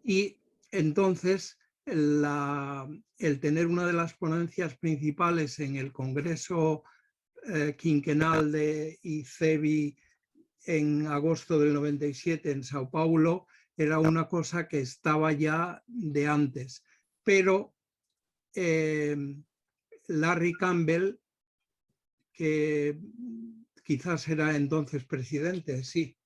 Y entonces el tener una de las ponencias principales en el Congreso quinquenal de ICEBI en agosto del 97 en Sao Paulo era una cosa que estaba ya de antes. Pero Larry Campbell, que quizás era entonces presidente, sí,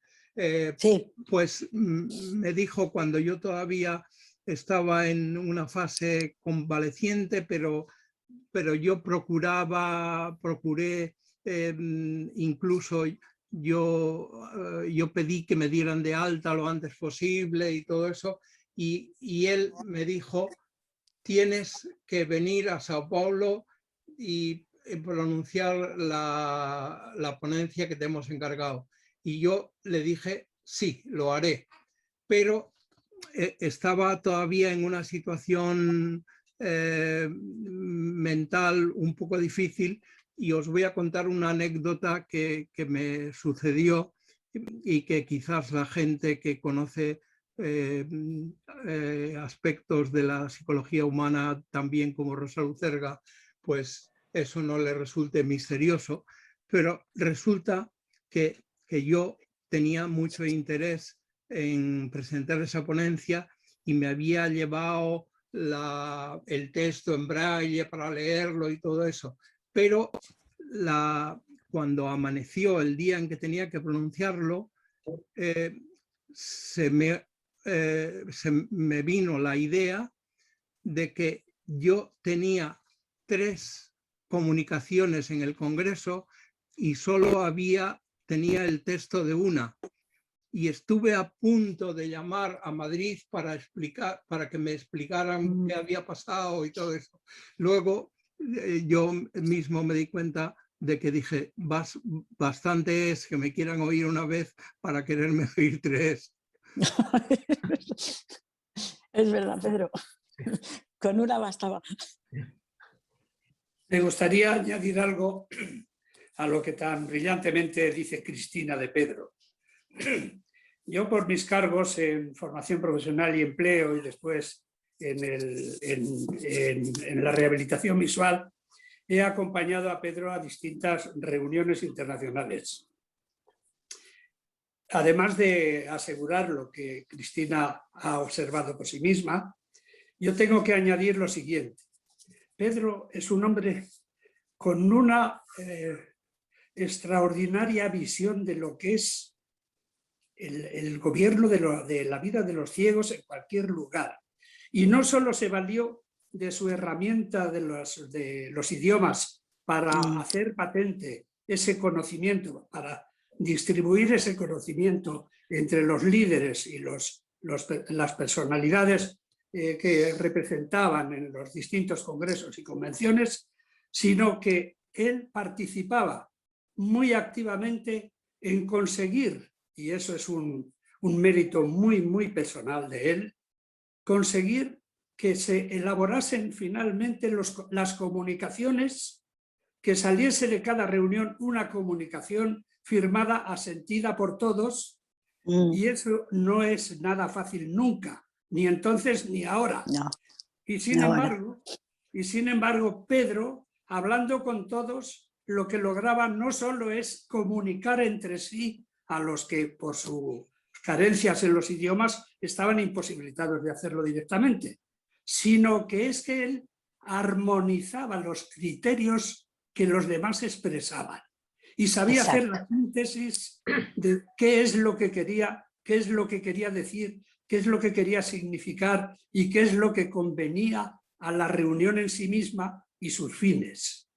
pues me dijo, cuando yo todavía estaba en una fase convaleciente, pero yo procuré, incluso yo pedí que me dieran de alta lo antes posible y todo eso, y él me dijo: tienes que venir a Sao Paulo y pronunciar la ponencia que te hemos encargado. Y yo le dije: sí, lo haré, pero estaba todavía en una situación mental un poco difícil, y os voy a contar una anécdota que me sucedió y que quizás la gente que conoce aspectos de la psicología humana también como Rosa Lucerga, pues eso no le resulte misterioso, pero resulta que yo tenía mucho interés en presentar esa ponencia y me había llevado el texto en braille para leerlo y todo eso, pero cuando amaneció el día en que tenía que pronunciarlo, se me vino la idea de que yo tenía 3 comunicaciones en el Congreso y solo tenía el texto de una, y estuve a punto de llamar a Madrid para que me explicaran qué había pasado y todo eso. Luego yo mismo me di cuenta de que dije: bastante es que me quieran oír una vez para quererme oír 3. Es verdad, Pedro. Con una bastaba. Me gustaría añadir algo a lo que tan brillantemente dice Cristina de Pedro. Yo, por mis cargos en formación profesional y empleo, y después en la rehabilitación visual, he acompañado a Pedro a distintas reuniones internacionales. además de asegurar lo que Cristina ha observado por sí misma, yo tengo que añadir lo siguiente. Pedro es un hombre con una extraordinaria visión de lo que es el gobierno de la vida de los ciegos en cualquier lugar. Y no solo se valió de su herramienta de los idiomas para hacer patente ese conocimiento, para distribuir ese conocimiento entre los líderes y las personalidades que representaban en los distintos congresos y convenciones, sino que él participaba muy activamente en conseguir, y eso es un mérito muy, muy personal de él, conseguir que se elaborasen finalmente las comunicaciones, que saliese de cada reunión una comunicación firmada, asentida por todos, y eso no es nada fácil nunca, ni entonces ni ahora. No. Y sin embargo, Pedro, hablando con todos, lo que lograba no solo es comunicar entre sí a los que por sus carencias en los idiomas estaban imposibilitados de hacerlo directamente, sino que es que él armonizaba los criterios que los demás expresaban y sabía hacer la síntesis de qué es lo que quería, qué es lo que quería decir, qué es lo que quería significar y qué es lo que convenía a la reunión en sí misma y sus fines.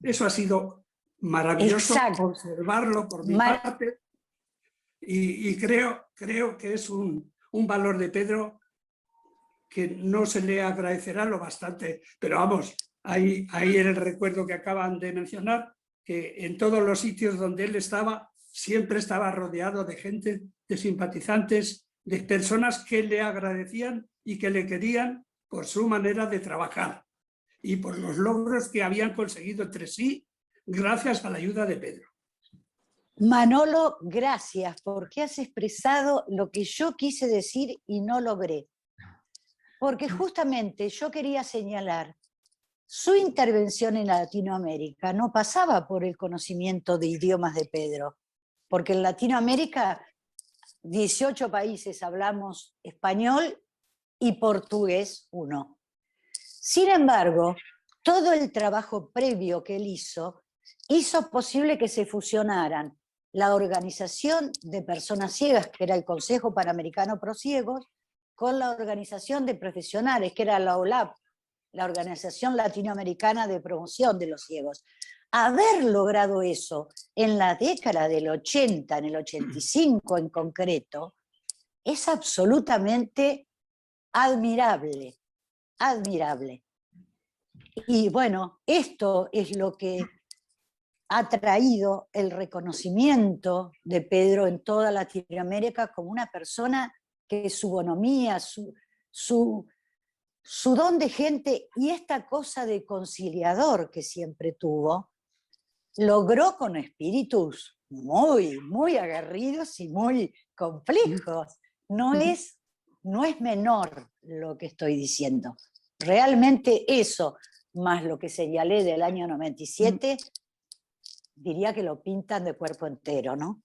Eso ha sido maravilloso observarlo por mi parte y creo que es un valor de Pedro que no se le agradecerá lo bastante, pero vamos, ahí el recuerdo que acaban de mencionar, que en todos los sitios donde él estaba, siempre estaba rodeado de gente, de simpatizantes, de personas que le agradecían y que le querían por su manera de trabajar y por los logros que habían conseguido entre sí gracias a la ayuda de Pedro. Manolo, gracias, porque has expresado lo que yo quise decir y no logré. Porque justamente yo quería señalar, su intervención en Latinoamérica no pasaba por el conocimiento de idiomas de Pedro, porque en Latinoamérica 18 países hablamos español y portugués 1. Sin embargo, todo el trabajo previo que él hizo posible que se fusionaran la Organización de Personas Ciegas, que era el Consejo Panamericano Pro Ciegos, con la Organización de Profesionales, que era la OLAP, la Organización Latinoamericana de Promoción de los Ciegos. Haber logrado eso en la década del 80, en el 85 en concreto, es absolutamente admirable, admirable. Y bueno, esto es lo que ha traído el reconocimiento de Pedro en toda Latinoamérica como una persona que su bonomía, su don de gente y esta cosa de conciliador que siempre tuvo, logró con espíritus muy, muy aguerridos y muy complejos. No es menor lo que estoy diciendo. Realmente eso, más lo que señalé del año 97, diría que lo pintan de cuerpo entero, ¿no?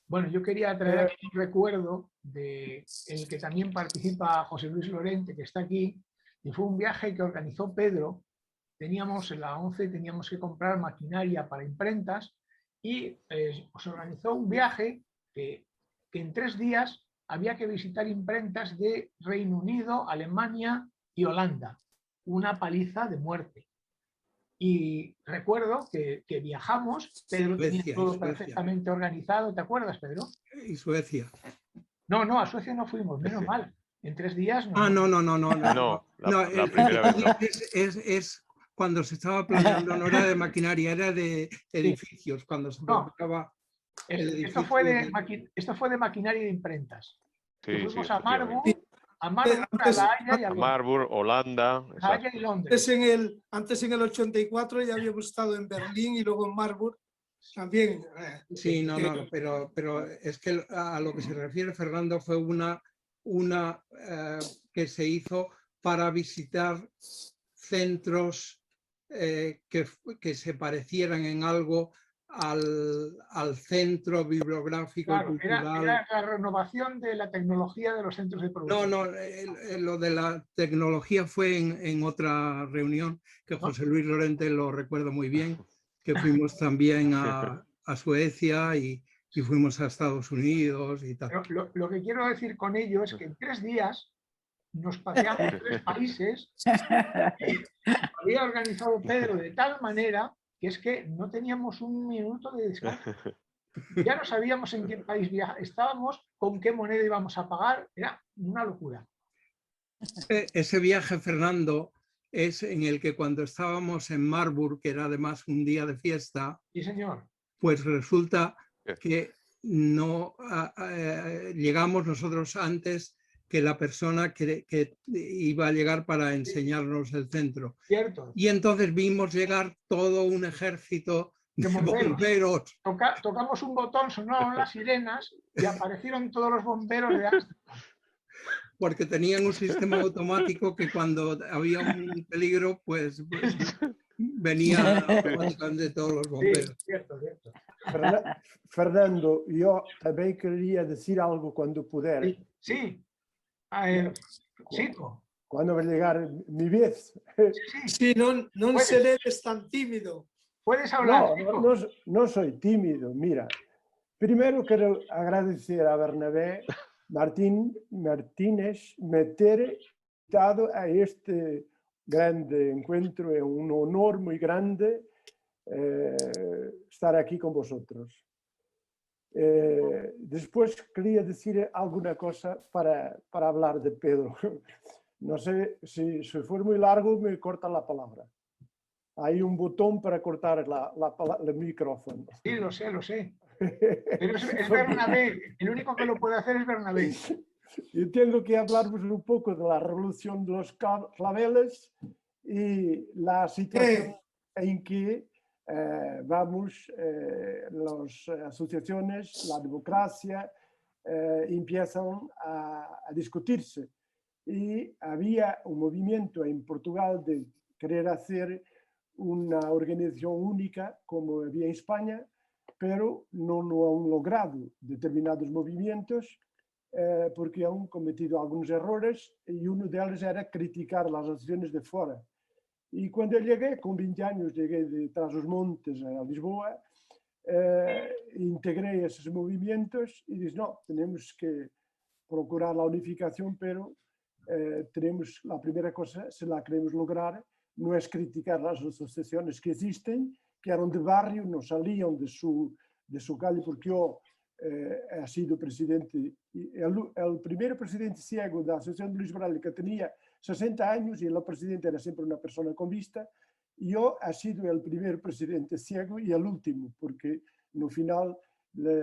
Bueno, yo quería traer aquí un recuerdo en el que también participa José Luis Lorente, que está aquí, y fue un viaje que organizó Pedro. Teníamos en la ONCE, teníamos que comprar maquinaria para imprentas y se organizó un viaje que en 3 días había que visitar imprentas de Reino Unido, Alemania y Holanda. Una paliza de muerte. Y recuerdo que viajamos, Pedro tenía todo perfectamente organizado. ¿Te acuerdas, Pedro? Y Suecia. No, a Suecia no fuimos, menos mal. En 3 días no. La primera vez no. Es cuando se estaba planeando, no era de maquinaria, era de edificios, cuando se preparaba el edificio. Esto fue de maquinaria de imprentas. Fuimos a efectivamente. Marburg, a La Haya y a Marburg, Holanda. Haya y Londres. Antes en el 84 ya habíamos estado en Berlín y luego en Marburg también. Sí, pero es que a lo que se refiere Fernando fue una que se hizo para visitar centros que se parecieran en algo al centro bibliográfico y Claro, cultural. era la renovación de la tecnología de los centros de producción. No, lo de la tecnología fue en otra reunión que José Luis Lorente lo recuerda muy bien, que fuimos también a Suecia y fuimos a Estados Unidos y tal. Pero lo que quiero decir con ello es que en 3 días nos paseamos 3 países. Había organizado Pedro de tal manera que es que no teníamos un minuto de descanso. Ya no sabíamos en qué país estábamos, con qué moneda íbamos a pagar, era una locura. Ese viaje, Fernando, es en el que cuando estábamos en Marburg, que era además un día de fiesta, sí, señor, pues resulta que no llegamos nosotros antes que la persona que iba a llegar para enseñarnos el centro. Cierto. Y entonces vimos llegar todo un ejército de bomberos. Tocamos un botón, sonaron las sirenas y aparecieron todos los bomberos de Ámsterdam. Porque tenían un sistema automático que cuando había un peligro, pues venía de todos los bomberos. Sí, cierto. Fernando, yo también quería decir algo cuando pudiera. Sí. Chico. Cuando va a llegar mi vez. Sí, no seres tan tímido. Puedes hablar. No soy tímido. Mira, primero quiero agradecer a Bernabé Martínez me ter invitado a este grande encuentro. Es un honor muy grande estar aquí con vosotros. Después quería decir alguna cosa para hablar de Pedro. No sé, si fue muy largo me corta la palabra. Hay un botón para cortar el micrófono. Sí, lo sé. Pero es Bernabé, el único que lo puede hacer es Bernabé. Yo tengo que hablaros un poco de la revolución de los claveles y la situación en que vamos, las asociaciones, la democracia, empiezan a discutirse. Y había un movimiento en Portugal de querer hacer una organización única como había en España, pero no lo han logrado determinados movimientos porque han cometido algunos errores y uno de ellos era criticar las asociaciones de fuera. Y cuando llegué, con 20 años, llegué de Trás-os-Montes a Lisboa, integré esos movimientos y dije, no, tenemos que procurar la unificación, pero tenemos la primera cosa, si la queremos lograr, no es criticar las asociaciones que existen, que eran de barrio, no salían de su calle, porque yo he sido presidente, el primer presidente ciego de la Asociación de Luis Braille, que tenía 60 años y el presidente era siempre una persona con vista, yo he sido el primer presidente ciego y el último, porque no final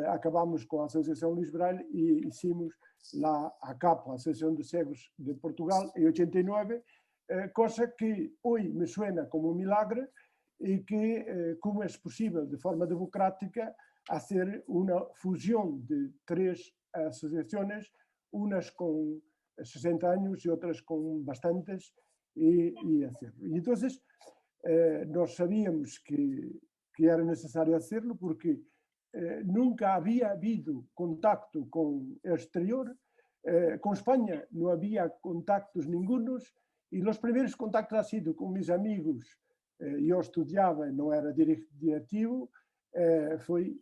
acabamos con la Asociación Luis Braille y hicimos la ACAP, la Asociación de Cegos de Portugal, en 89, cosa que hoy me suena como un milagre y que cómo es posible de forma democrática hacer una fusión de 3 asociaciones, unas con 60 años y otras con bastantes, y hacerlo. Y entonces nos sabíamos que era necesario hacerlo porque nunca había habido contacto con el exterior, con España no había contactos ningunos y los primeros contactos han sido con mis amigos. Yo estudiaba, no era directivo, fue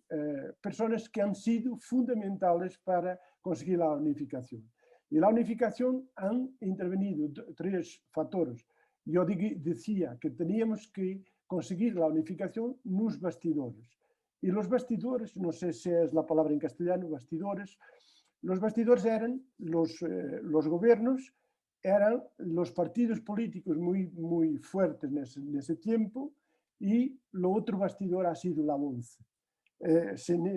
personas que han sido fundamentales para conseguir la unificación. Y la unificación han intervenido 3 factores. Yo decía que teníamos que conseguir la unificación nos bastidores. Y los bastidores, no sé si es la palabra en castellano, bastidores, los bastidores eran los gobiernos, eran los partidos políticos muy fuertes en ese tiempo, y lo otro bastidor ha sido la ONCE. Sin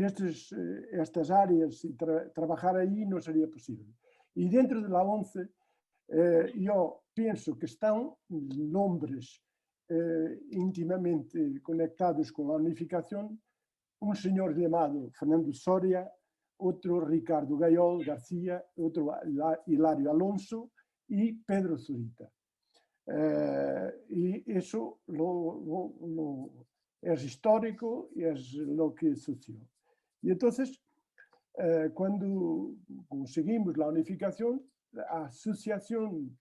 estas áreas y trabajar ahí no sería posible. Y dentro de la ONCE yo pienso que están nombres íntimamente conectados con la unificación, un señor llamado Fernando Soria, otro Ricardo Gayol García, otro Hilario Alonso y Pedro Zurita. Y eso es histórico y es lo que sucedió. Y entonces, cuando conseguimos la unificación, la Asociación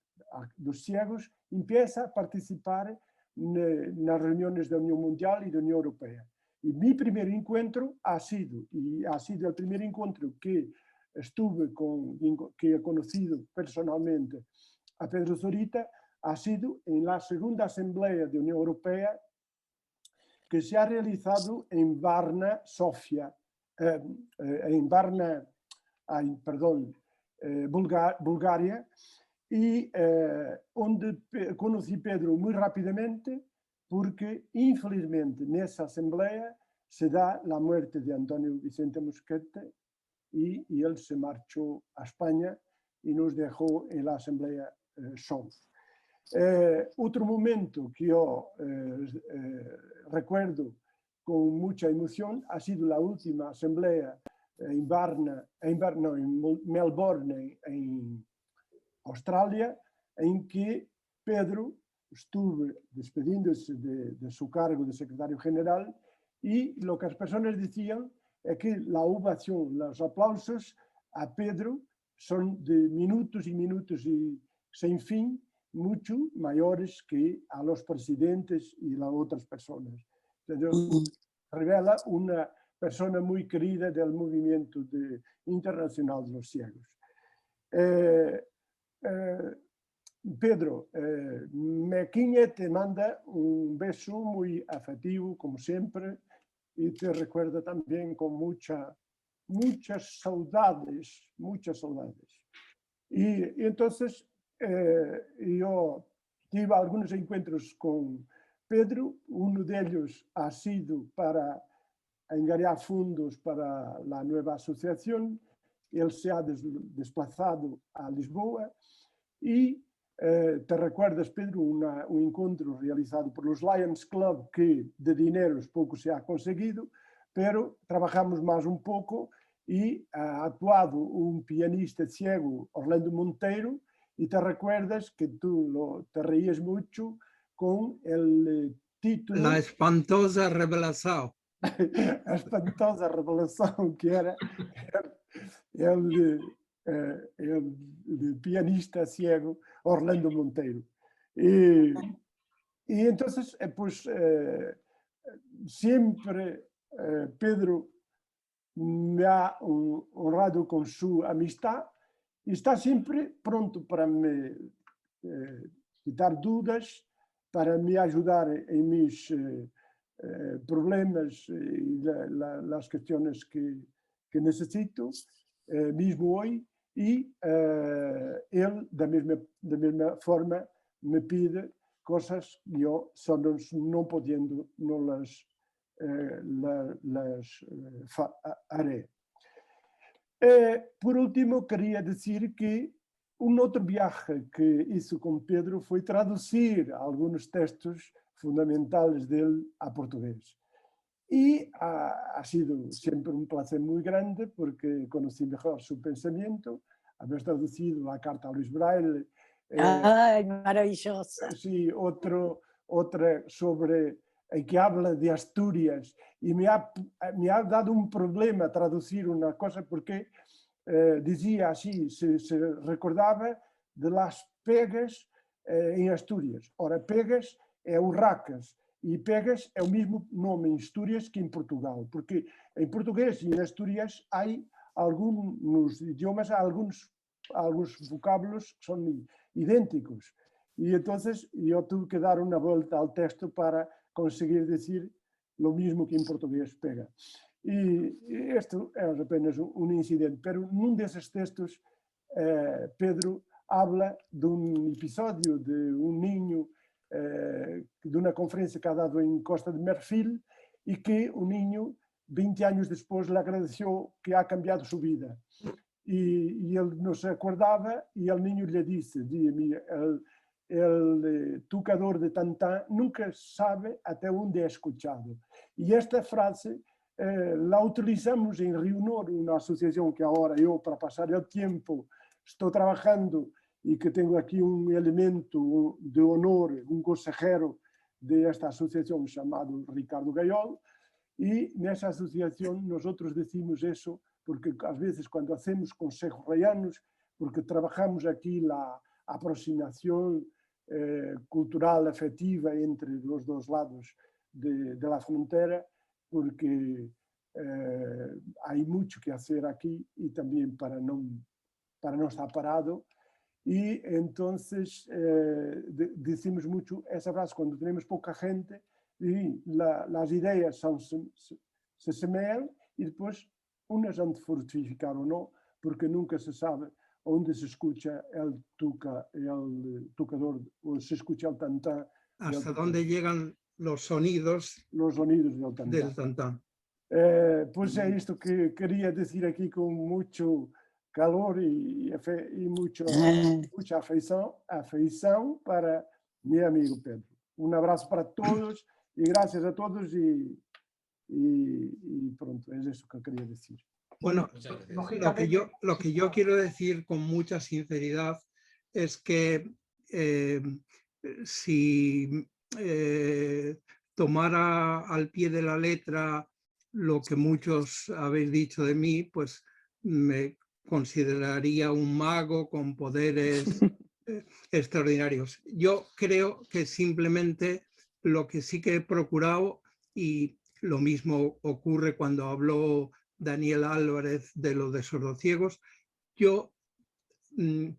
dos Ciegos empieza a participar en las reuniones de la Unión Mundial y de la Unión Europea. Y mi primer encuentro ha sido el primer encuentro que que he conocido personalmente a Pedro Zorita, ha sido en la segunda Asamblea de la Unión Europea que se ha realizado en Varna, Sofía, en Varna, Bulgaria, y onde conocí Pedro muy rápidamente porque, infelizmente, en esa asamblea se da la muerte de Antonio Vicente Mosquete y él se marchó a España y nos dejó en la asamblea solos. Otro momento que yo recuerdo con mucha emoción ha sido la última asamblea en Melbourne, en Australia, en que Pedro estuvo despediéndose de su cargo de secretario general y lo que las personas decían es que la ovación, los aplausos a Pedro son de minutos y minutos y sin fin, mucho mayores que a los presidentes y a otras personas. Entonces, revela una persona muy querida del movimiento internacional de los ciegos. Pedro, Mequinha te manda un beso muy afectivo, como siempre, y te recuerda también con muchas saudades, Y entonces yo tuve algunos encuentros con Pedro, uno de ellos ha sido para engarear fondos para la nueva asociación, él se ha desplazado a Lisboa y te recuerdas, Pedro, un encuentro realizado por los Lions Club que de dineros poco se ha conseguido, pero trabajamos más un poco y ha actuado un pianista ciego, Orlando Monteiro, y te recuerdas que tú te reías mucho con el título... La espantosa revelación. La espantosa revelación que era el pianista ciego Orlando Monteiro. Y entonces, pues, siempre Pedro me ha honrado con su amistad y está siempre pronto para me quitar dudas, para me ayudar en mis problemas y las cuestiones que necesito, mismo hoy, y él de misma forma me pide cosas que yo solo no pudiendo no las haré. Por último, quería decir que un otro viaje que hice con Pedro fue traducir algunos textos fundamentales de él a portugués. Y ha sido siempre un placer muy grande porque conocí mejor su pensamiento, haber traducido la carta a Luis Braille. ¡Ay, maravillosa! Sí, otra sobre que habla de Asturias y me ha dado un problema traducir una cosa porque decía así, se recordaba de las pegas en Asturias. Ora, pegas é urracas e pegas é o mesmo nome em Asturias que em Portugal, porque em português e em Asturias há alguns idiomas, há alguns vocábulos que são idênticos. E então eu tive que dar uma volta ao texto para conseguir dizer o mesmo que em português pega. E este é apenas um incidente, mas num desses textos Pedro habla de um episódio de um ninho de uma conferência que ha dado em Costa de Marfil e que o niño, 20 anos depois, lhe agradeceu que ha cambiado sua vida. E ele não se acordava e o niño lhe disse, el tocador de tantán nunca sabe até onde é escuchado. E esta frase la utilizamos em Rio Nor, uma associação que agora eu, para passar o tempo, estou trabalhando e que tenho aqui um elemento de honor, um consejero desta associação chamado Ricardo Gaiol, e nessa associação nós decimos isso porque às vezes quando hacemos consejos reianos, porque trabajamos aquí la aproximación cultural, afectiva entre los dos lados de la frontera, porque hay mucho que hacer aquí y también para no estar parado. Y entonces decimos mucho esa frase cuando tenemos poca gente y las ideas se semean y después unas han de fructificar o no, porque nunca se sabe onde se escucha el tocador o se escucha el tantán. Hasta dónde llegan los sonidos del tantán. Pues es esto que quería decir aquí con mucho calor y mucha afeição para mi amigo Pedro. Un abrazo para todos y gracias a todos y pronto, es eso que quería decir. Bueno, lo que yo quiero decir con mucha sinceridad es que si tomara al pie de la letra lo que muchos habéis dicho de mí, pues me consideraría un mago con poderes extraordinarios. Yo creo que simplemente lo que sí que he procurado, y lo mismo ocurre cuando habló Daniel Álvarez de lo de sordociegos, yo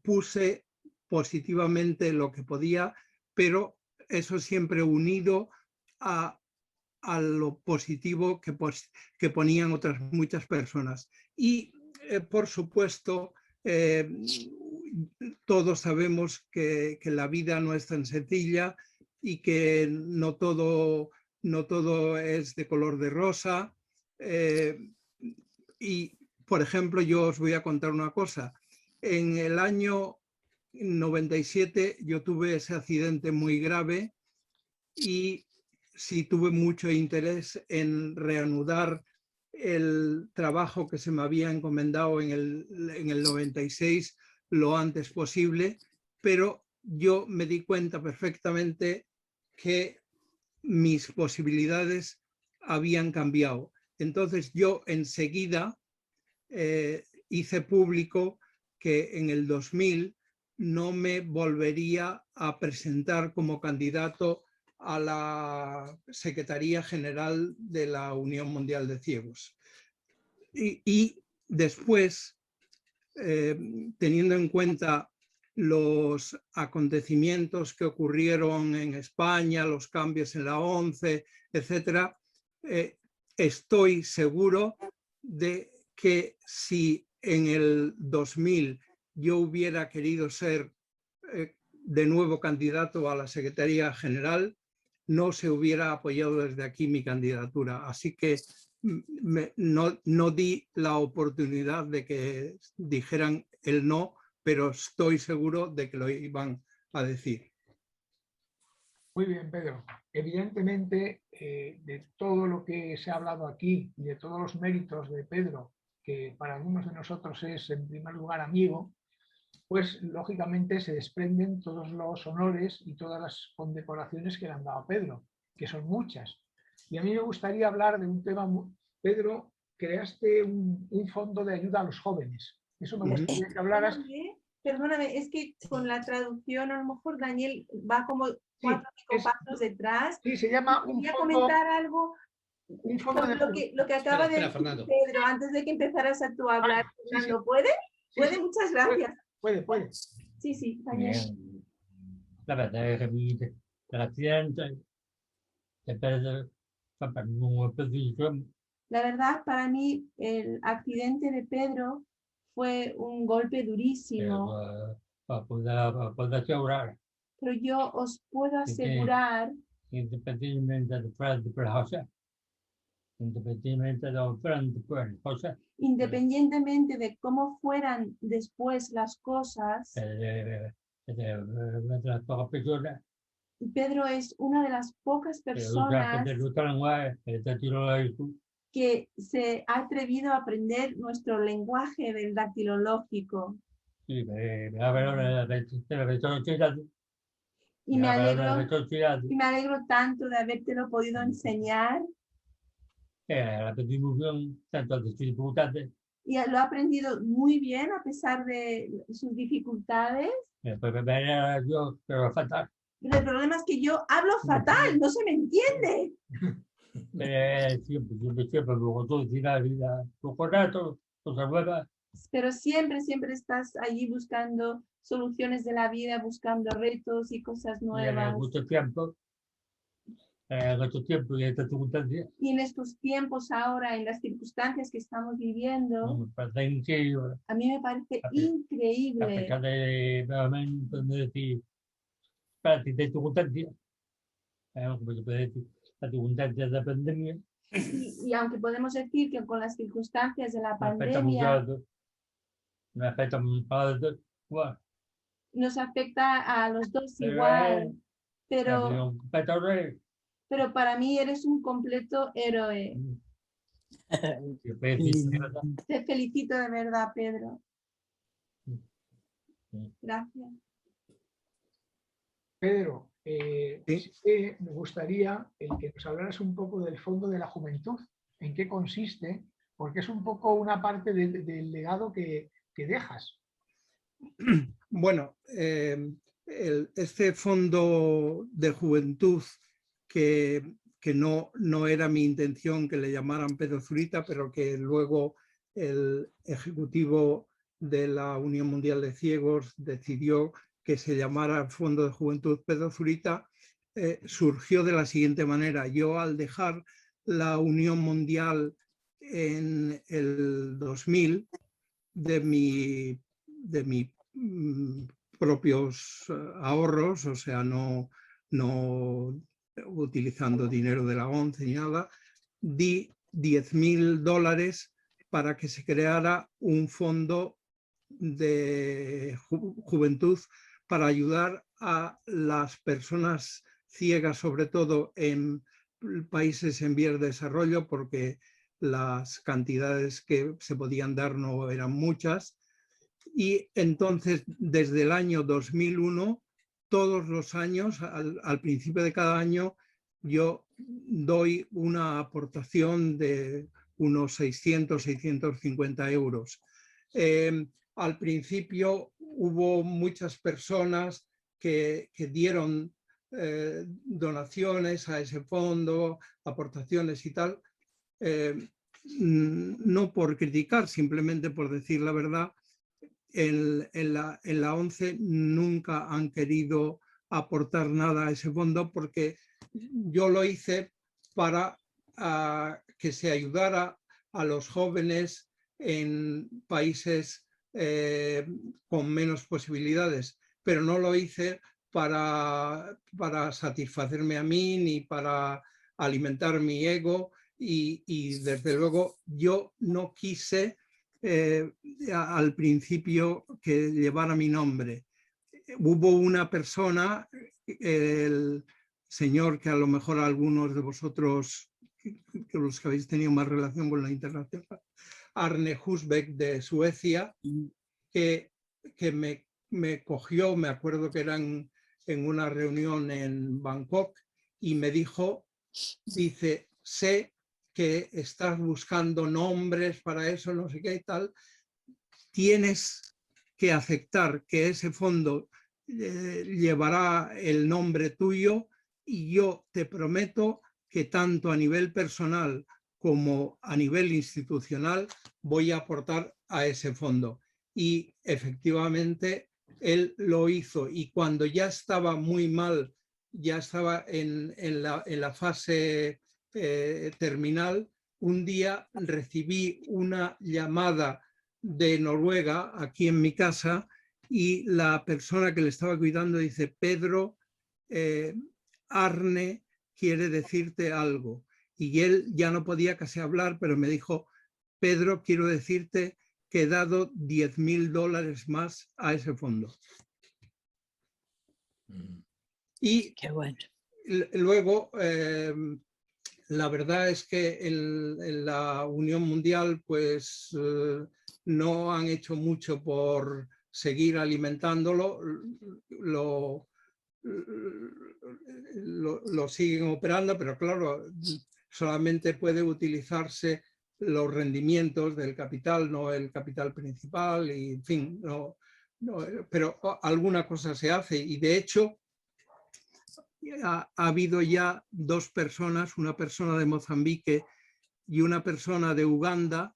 puse positivamente lo que podía, pero eso siempre unido a lo positivo que ponían otras muchas personas. Y por supuesto, todos sabemos que la vida no es tan sencilla y que no todo es de color de rosa. Y, por ejemplo, yo os voy a contar una cosa. En el año 97 yo tuve ese accidente muy grave y sí tuve mucho interés en reanudar el trabajo que se me había encomendado en el 96 lo antes posible, pero yo me di cuenta perfectamente que mis posibilidades habían cambiado. Entonces yo enseguida hice público que en el 2000 no me volvería a presentar como candidato a la Secretaría General de la Unión Mundial de Ciegos. Y después, teniendo en cuenta los acontecimientos que ocurrieron en España, los cambios en la ONCE, etc., estoy seguro de que si en el 2000 yo hubiera querido ser de nuevo candidato a la Secretaría General, no se hubiera apoyado desde aquí mi candidatura. Así que no di la oportunidad de que dijeran el no, pero estoy seguro de que lo iban a decir. Muy bien, Pedro. Evidentemente, de todo lo que se ha hablado aquí y de todos los méritos de Pedro, que para algunos de nosotros es en primer lugar amigo, pues lógicamente se desprenden todos los honores y todas las condecoraciones que le han dado a Pedro, que son muchas. Y a mí me gustaría hablar de un tema. Pedro, creaste un fondo de ayuda a los jóvenes. Eso me gustaría que hablaras. Perdóname, es que con la traducción a lo mejor Daniel va como 4 pasos detrás. Sí, se llama un Quería fondo. comentar algo. Un fondo de... Lo que acaba de decir Pedro, antes de que empezaras a tú hablar. Fernando, ¿puede? ¿Puede? Muchas gracias. Puede. Sí, Daniel. La verdad es que el accidente de Pedro fue para mí. La verdad, para mí, el accidente de Pedro fue un golpe durísimo. Para poder asegurar. Pero yo os puedo asegurar, Independientemente de independientemente de cómo fueran después las cosas, Pedro es una de las pocas personas que se ha atrevido a aprender nuestro lenguaje del dactilológico. Y me alegro tanto de habértelo podido enseñar. La contribución tanto a las dificultades. Y lo ha aprendido muy bien a pesar de sus dificultades. Yo, pero fatal. Pero el problema es que yo hablo fatal, no se me entiende. Siempre, como tú decís, la vida, los correctos, cosas nuevas. Pero siempre estás allí buscando soluciones de la vida, buscando retos y cosas nuevas. En estos tiempos y en estas circunstancias. Y en estos tiempos ahora, en las circunstancias que estamos viviendo, a mí me parece increíble. A pesar de decir, de circunstancias, como se puede decir, las circunstancias de la pandemia. Y aunque podemos decir que con las circunstancias de la pandemia nos afecta a los dos igual, pero para mí eres un completo héroe. Te felicito de verdad, Pedro. Gracias. Pedro, me gustaría que nos hablaras un poco del Fondo de la Juventud, en qué consiste, porque es un poco una parte del legado que dejas. Bueno, este Fondo de Juventud que no era mi intención que le llamaran Pedro Zurita, pero que luego el ejecutivo de la Unión Mundial de Ciegos decidió que se llamara Fondo de Juventud Pedro Zurita, surgió de la siguiente manera. Yo, al dejar la Unión Mundial en el 2000, de mis propios ahorros, o sea, no utilizando dinero de la ONCE ni nada, di $10.000 para que se creara un fondo de juventud para ayudar a las personas ciegas, sobre todo en países en vías de desarrollo, porque las cantidades que se podían dar no eran muchas. Y entonces, desde el año 2001, todos los años, al principio de cada año, yo doy una aportación de unos 600-650 euros. Al principio hubo muchas personas que dieron donaciones a ese fondo, aportaciones y tal, no por criticar, simplemente por decir la verdad. En la ONCE nunca han querido aportar nada a ese fondo, porque yo lo hice para que se ayudara a los jóvenes en países con menos posibilidades, pero no lo hice para satisfacerme a mí ni para alimentar mi ego, y desde luego yo no quise al principio que llevara mi nombre. Hubo una persona, el señor que a lo mejor algunos de vosotros, que los que habéis tenido más relación con la internacional, Arne Husbeck de Suecia, que me cogió, me acuerdo que eran en una reunión en Bangkok, y me dijo, dice, sé que estás buscando nombres para eso, no sé qué y tal, tienes que aceptar que ese fondo llevará el nombre tuyo, y yo te prometo que tanto a nivel personal como a nivel institucional voy a aportar a ese fondo. Y efectivamente él lo hizo, y cuando ya estaba muy mal, ya estaba en la fase terminal, un día recibí una llamada de Noruega aquí en mi casa, y la persona que le estaba cuidando dice, Pedro, Arne quiere decirte algo. Y él ya no podía casi hablar, pero me dijo, Pedro, quiero decirte que he dado $10.000 más a ese fondo. Y qué bueno. Luego, la verdad es que en la Unión Mundial pues no han hecho mucho por seguir alimentándolo. lo siguen operando, pero claro, solamente puede utilizarse los rendimientos del capital, no el capital principal, y en fin, pero alguna cosa se hace, y de hecho ha habido ya dos personas, una persona de Mozambique y una persona de Uganda,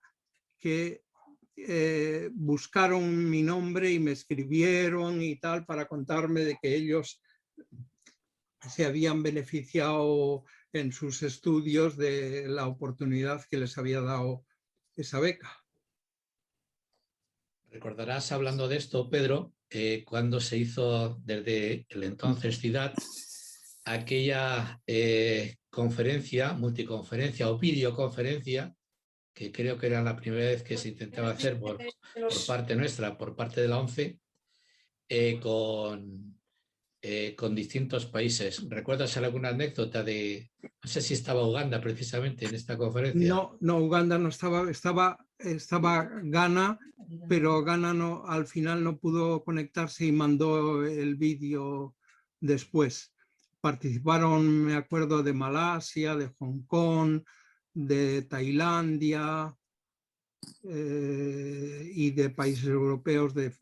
que buscaron mi nombre y me escribieron y tal para contarme de que ellos se habían beneficiado en sus estudios de la oportunidad que les había dado esa beca. Recordarás, hablando de esto, Pedro, cuando se hizo desde el entonces CIDAD aquella conferencia, multiconferencia o videoconferencia, que creo que era la primera vez que se intentaba hacer por parte nuestra, por parte de la ONCE, con distintos países. ¿Recuerdas alguna anécdota de, no sé si estaba Uganda precisamente en esta conferencia? No, Uganda no estaba, estaba Ghana, pero Ghana no, al final no pudo conectarse y mandó el vídeo después. Participaron, me acuerdo, de Malasia, de Hong Kong, de Tailandia y de países europeos, de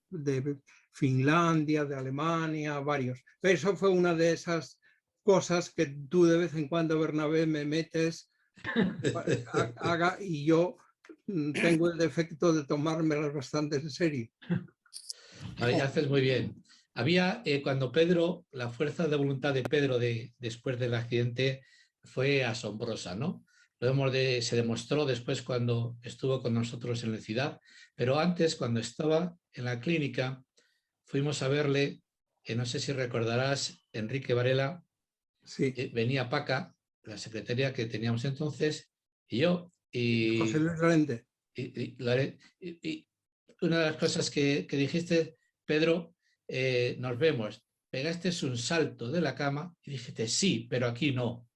Finlandia, de Alemania, varios. Eso fue una de esas cosas que tú de vez en cuando, Bernabé, me metes y yo tengo el defecto de tomármelas bastante en serio. Haces muy bien. Había, cuando Pedro, la fuerza de voluntad de Pedro después del accidente fue asombrosa, ¿no? Se demostró después cuando estuvo con nosotros en la ciudad, pero antes, cuando estaba en la clínica, fuimos a verle, no sé si recordarás, Enrique Varela, sí. Venía Paca, la secretaria que teníamos entonces, y yo, y José Luis Lorente. Y una de las cosas que dijiste, Pedro, nos vemos, pegaste un salto de la cama y dijiste, sí, pero aquí no.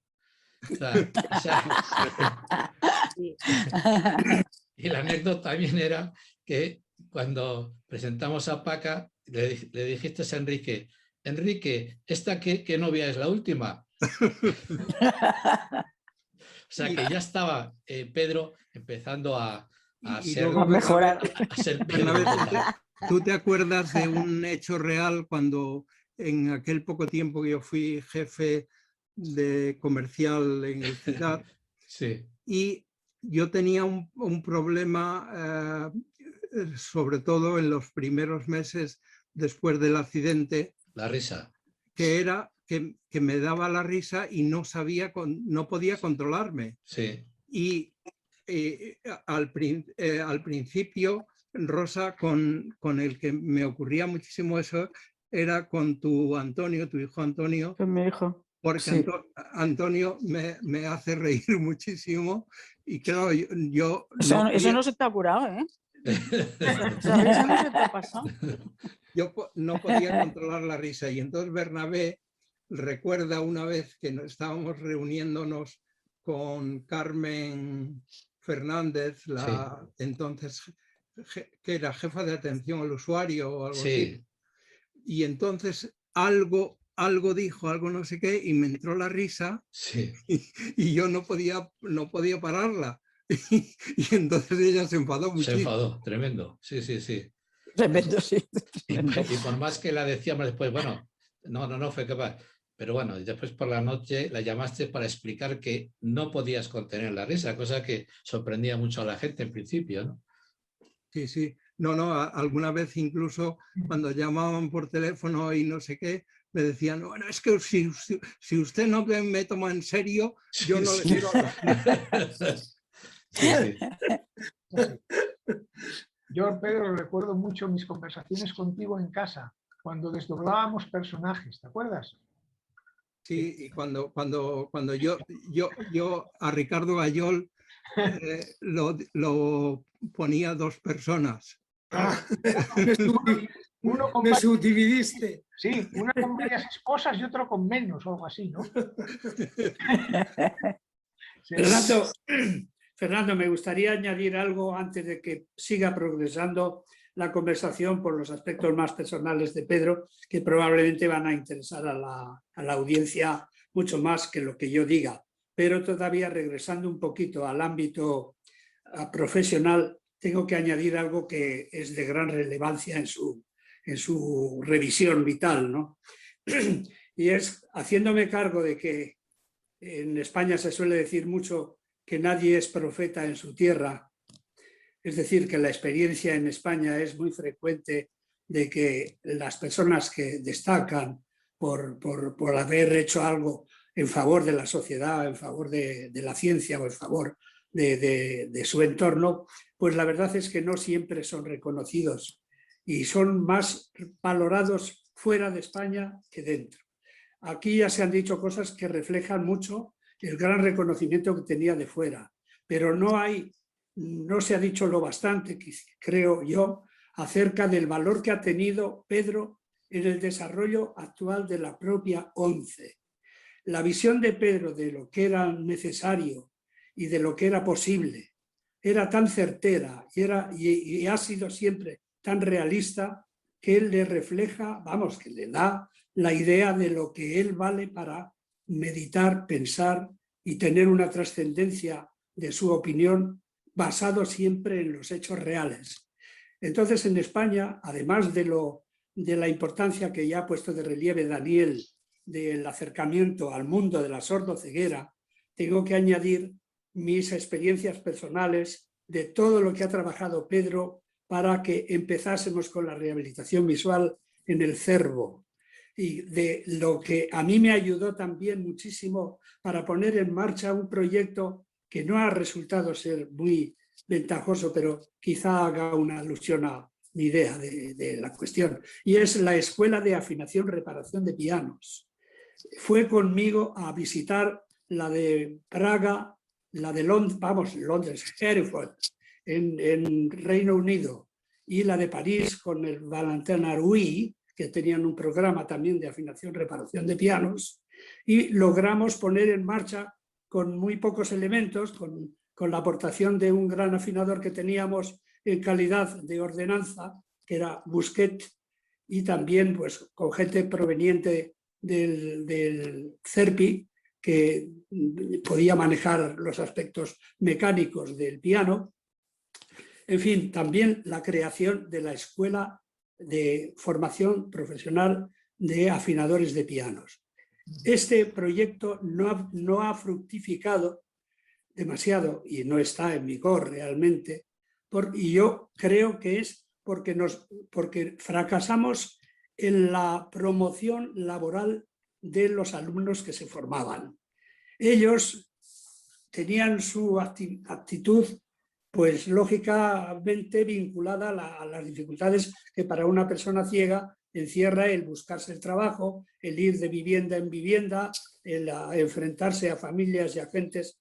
Y la anécdota también era que cuando presentamos a Paca, le dijiste a Enrique, ¿esta qué novia es la última? O sea que ya estaba Pedro empezando a mejorar. ¿Tú te acuerdas de un hecho real cuando en aquel poco tiempo que yo fui jefe de comercial en el CIDAD? Sí. Y yo tenía un problema, sobre todo en los primeros meses después del accidente. La risa. Que era que me daba la risa y no podía controlarme. Sí. Y al principio, Rosa, con el que me ocurría muchísimo eso, era con tu hijo Antonio. Con mi hijo. Porque sí. Antonio me hace reír muchísimo y claro, yo eso no se te ha curado, ¿eh? Eso no se te ha pasado. Yo no podía controlar la risa y entonces Bernabé recuerda una vez que estábamos reuniéndonos con Carmen Fernández, la entonces que era jefa de atención al usuario o algo así. Y entonces algo dijo, algo no sé qué, y me entró la risa y yo no podía pararla. Y entonces ella se enfadó muchísimo. Se enfadó, tremendo. Sí. Tremendo, sí. Y por más que la decíamos después, bueno, no fue capaz. Pero bueno, después por la noche la llamaste para explicar que no podías contener la risa, cosa que sorprendía mucho a la gente en principio, ¿no? Sí. No, alguna vez incluso cuando llamaban por teléfono y no sé qué, me decían, bueno, es que si usted no me toma en serio, yo no le quiero... Yo, Pedro, recuerdo mucho mis conversaciones contigo en casa, cuando desdoblábamos personajes, ¿te acuerdas? Sí, y cuando yo a Ricardo Gayol lo ponía dos personas. Uno con me subdividiste. Sí, una con varias esposas y otro con menos, o algo así, ¿no? Fernando, me gustaría añadir algo antes de que siga progresando la conversación por los aspectos más personales de Pedro, que probablemente van a interesar a la audiencia mucho más que lo que yo diga. Pero todavía regresando un poquito al ámbito profesional, tengo que añadir algo que es de gran relevancia en su revisión vital, ¿no? Y es haciéndome cargo de que en España se suele decir mucho que nadie es profeta en su tierra. Es decir, que la experiencia en España es muy frecuente de que las personas que destacan por haber hecho algo en favor de la sociedad, en favor de la ciencia o en favor de su entorno, pues la verdad es que no siempre son reconocidos y son más valorados fuera de España que dentro. Aquí ya se han dicho cosas que reflejan mucho el gran reconocimiento que tenía de fuera, pero no se ha dicho lo bastante, creo yo, acerca del valor que ha tenido Pedro en el desarrollo actual de la propia ONCE. La visión de Pedro de lo que era necesario y de lo que era posible era tan certera y ha sido siempre tan realista que él le refleja, vamos, que le da la idea de lo que él vale para meditar, pensar y tener una trascendencia de su opinión basado siempre en los hechos reales. Entonces, en España, además de la importancia que ya ha puesto de relieve Daniel del acercamiento al mundo de la sordoceguera, tengo que añadir mis experiencias personales de todo lo que ha trabajado Pedro para que empezásemos con la rehabilitación visual en el Cervo, y de lo que a mí me ayudó también muchísimo para poner en marcha un proyecto que no ha resultado ser muy ventajoso, pero quizá haga una alusión a mi idea de la cuestión, y es la Escuela de Afinación y Reparación de Pianos. Fue conmigo a visitar la de Praga, la de Londres, Hereford, en Reino Unido, y la de París con el Valentin Harouy, que tenían un programa también de afinación y reparación de pianos, y logramos poner en marcha con muy pocos elementos, con la aportación de un gran afinador que teníamos en calidad de ordenanza, que era Busquet, y también pues, con gente proveniente del CERPI, que podía manejar los aspectos mecánicos del piano. En fin, también la creación de la Escuela de Formación Profesional de Afinadores de Pianos. Este proyecto no ha fructificado demasiado y no está en vigor realmente, y yo creo que es porque fracasamos en la promoción laboral de los alumnos que se formaban. Ellos tenían su actitud pues lógicamente vinculada a las dificultades que para una persona ciega encierra el buscarse el trabajo, el ir de vivienda en vivienda, el enfrentarse a familias y a gentes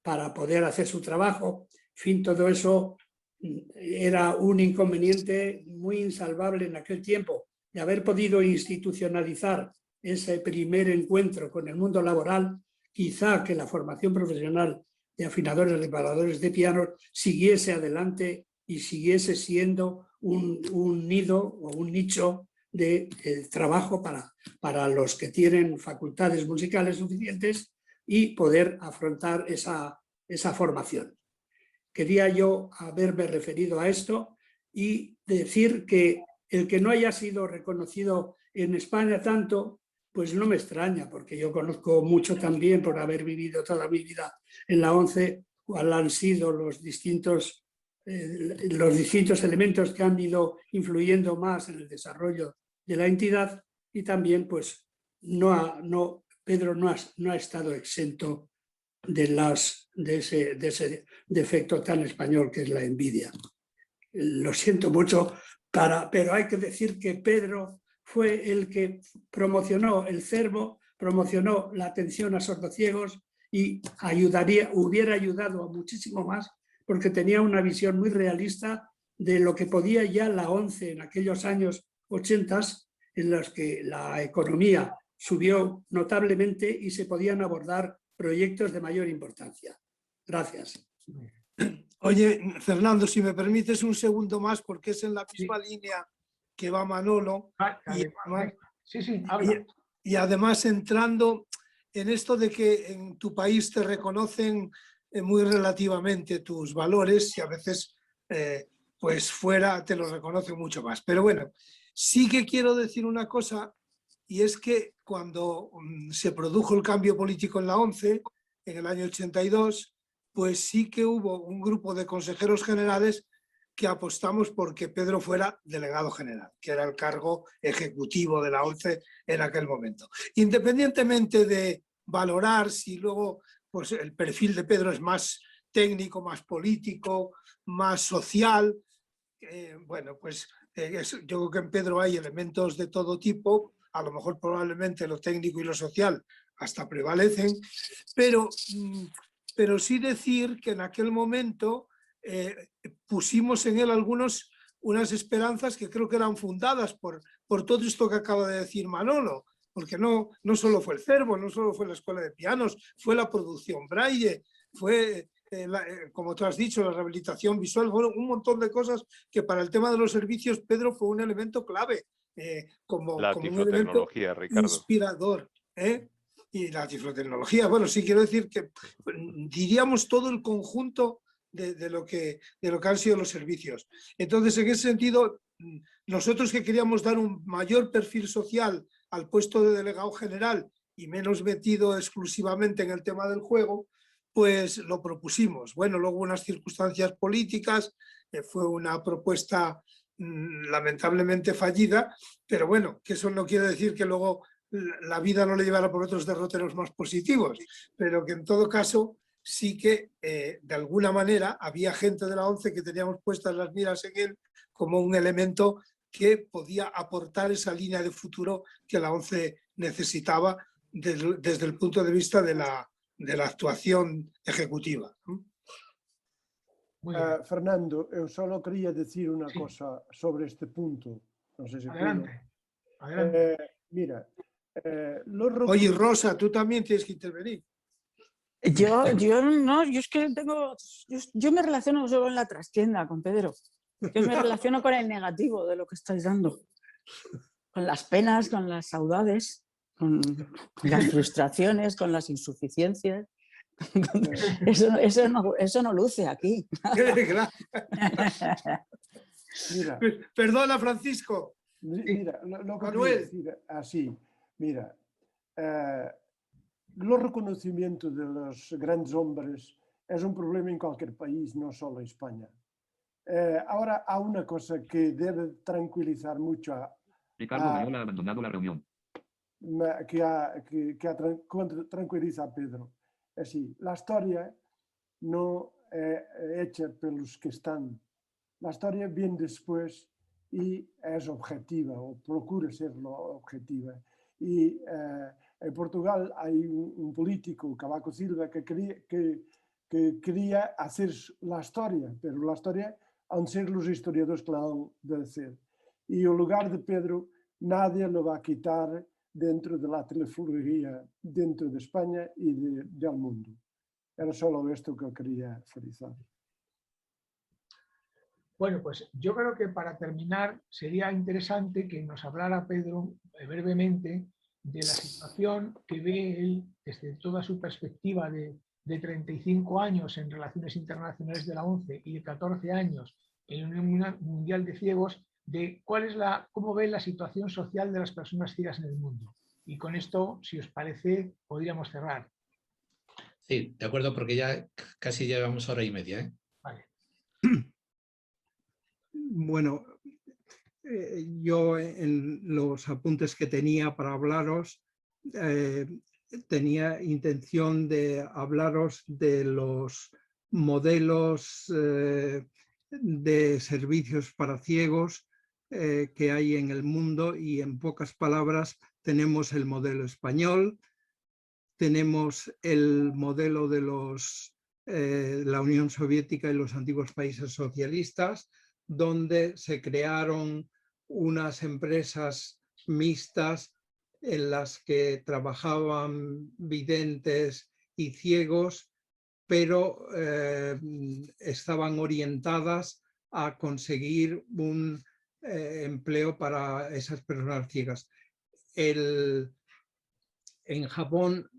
para poder hacer su trabajo. En fin, todo eso era un inconveniente muy insalvable en aquel tiempo. De haber podido institucionalizar ese primer encuentro con el mundo laboral, quizá que la formación profesional de afinadores y reparadores de pianos siguiese adelante y siguiese siendo un nido o un nicho de trabajo para los que tienen facultades musicales suficientes y poder afrontar esa formación. Quería yo haberme referido a esto y decir que el que no haya sido reconocido en España tanto, pues no me extraña, porque yo conozco mucho también por haber vivido toda mi vida en la ONCE, cuáles han sido los distintos elementos que han ido influyendo más en el desarrollo de la entidad, y también pues Pedro no ha estado exento de ese defecto tan español que es la envidia. Lo siento mucho, pero hay que decir que Pedro fue el que promocionó el Cervo, promocionó la atención a sordociegos y hubiera ayudado a muchísimo más, porque tenía una visión muy realista de lo que podía ya la ONCE en aquellos años 80, en los que la economía subió notablemente y se podían abordar proyectos de mayor importancia. Gracias. Oye, Fernando, si me permites un segundo más, porque es en la misma línea que va Manolo. Y además entrando en esto de que en tu país te reconocen muy relativamente tus valores y a veces pues fuera te los reconocen mucho más. Pero bueno, sí que quiero decir una cosa, y es que cuando se produjo el cambio político en la ONCE, en el año 82, pues sí que hubo un grupo de consejeros generales que apostamos porque Pedro fuera delegado general, que era el cargo ejecutivo de la ONCE en aquel momento. Independientemente de valorar si luego pues, el perfil de Pedro es más técnico, más político, más social, bueno, pues yo creo que en Pedro hay elementos de todo tipo, a lo mejor probablemente lo técnico y lo social hasta prevalecen, pero sí decir que en aquel momento pusimos en él unas esperanzas que creo que eran fundadas por todo esto que acaba de decir Manolo, porque no solo fue el Cervo, no solo fue la escuela de pianos, fue la producción Braille, fue, como tú has dicho, la rehabilitación visual, fueron un montón de cosas que para el tema de los servicios Pedro fue un elemento clave, como un elemento Ricardo. inspirador. Y la tiflotecnología, bueno, sí quiero decir que diríamos todo el conjunto de lo que han sido los servicios. Entonces, en ese sentido, nosotros que queríamos dar un mayor perfil social al puesto de delegado general y menos metido exclusivamente en el tema del juego, pues lo propusimos. Bueno, luego unas circunstancias políticas, fue una propuesta lamentablemente fallida, pero bueno, que eso no quiere decir que luego la vida no le llevara por otros derroteros más positivos, pero que en todo caso sí que de alguna manera había gente de la ONCE que teníamos puestas las miras en él como un elemento que podía aportar esa línea de futuro que la ONCE necesitaba desde el punto de vista de la actuación ejecutiva. Fernando, yo solo quería decir una cosa sobre este punto. No sé si adelante. Mira, oye, Rosa, tú también tienes que intervenir. Yo es que yo me relaciono solo en la trastienda con Pedro. Yo me relaciono con el negativo de lo que estáis dando. Con las penas, con las saudades, con las frustraciones, con las insuficiencias. Eso no luce aquí. Mira, perdona, Francisco. Mira, lo que quiero decir así, mira, los reconocimientos de los grandes hombres es un problema en cualquier país, no solo en España. Ahora hay una cosa que debe tranquilizar mucho Ricardo Mayola ha abandonado la reunión. que tranquiliza a Pedro. Es así, la historia no es hecha por los que están. La historia viene después y es objetiva, o procura serlo objetiva. Y en Portugal hay un político, Cavaco Silva, que quería hacer la historia, pero la historia han de ser los historiadores que la han de hacer. Y el lugar de Pedro nadie lo va a quitar dentro de la telefología, dentro de España y del mundo. Era solo esto que quería felicitar. Bueno, pues yo creo que para terminar sería interesante que nos hablara Pedro brevemente de la situación que ve él desde toda su perspectiva de 35 años en Relaciones Internacionales de la ONCE y de 14 años en la Unión Mundial de Ciegos, de cómo ve la situación social de las personas ciegas en el mundo. Y con esto, si os parece, podríamos cerrar. Sí, de acuerdo, porque ya casi llevamos hora y media, ¿eh? Vale. Bueno, yo en los apuntes que tenía para hablaros, tenía intención de hablaros de los modelos de servicios para ciegos que hay en el mundo, y en pocas palabras tenemos el modelo español, tenemos el modelo de la Unión Soviética y los antiguos países socialistas, donde se crearon unas empresas mixtas en las que trabajaban videntes y ciegos pero estaban orientadas a conseguir un empleo para esas personas ciegas. En Japón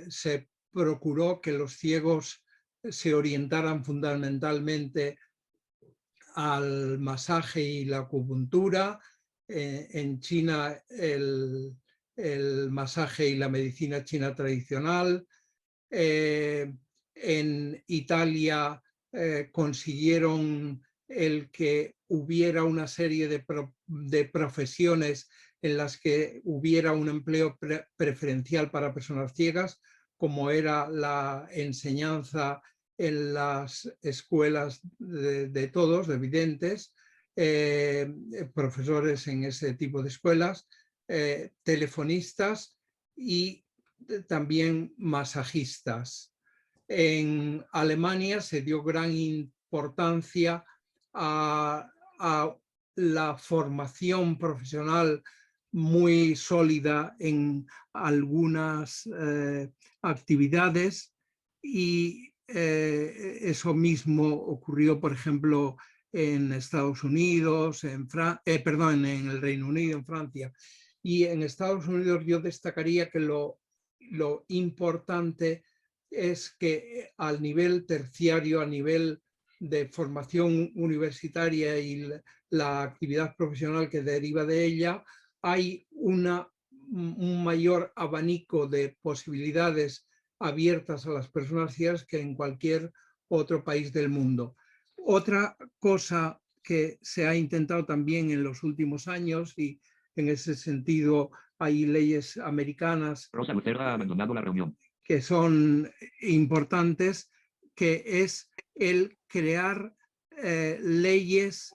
se procuró que los ciegos se orientaran fundamentalmente al masaje y la acupuntura. En China el masaje y la medicina china tradicional. En Italia consiguieron el que hubiera una serie de profesiones en las que hubiera un empleo preferencial para personas ciegas, como era la enseñanza en las escuelas de todos, de videntes, profesores en ese tipo de escuelas, telefonistas y también masajistas. En Alemania se dio gran importancia a la formación profesional muy sólida en algunas actividades, y eso mismo ocurrió, por ejemplo, en Estados Unidos, en el Reino Unido, en Francia. Y en Estados Unidos yo destacaría que lo importante es que al nivel terciario, a nivel de formación universitaria y la actividad profesional que deriva de ella, hay un mayor abanico de posibilidades abiertas a las personas ciegas que en cualquier otro país del mundo. Otra cosa que se ha intentado también en los últimos años, y en ese sentido hay leyes americanas Rosa Lucerda ha abandonado la reunión. que son importantes, que es el crear leyes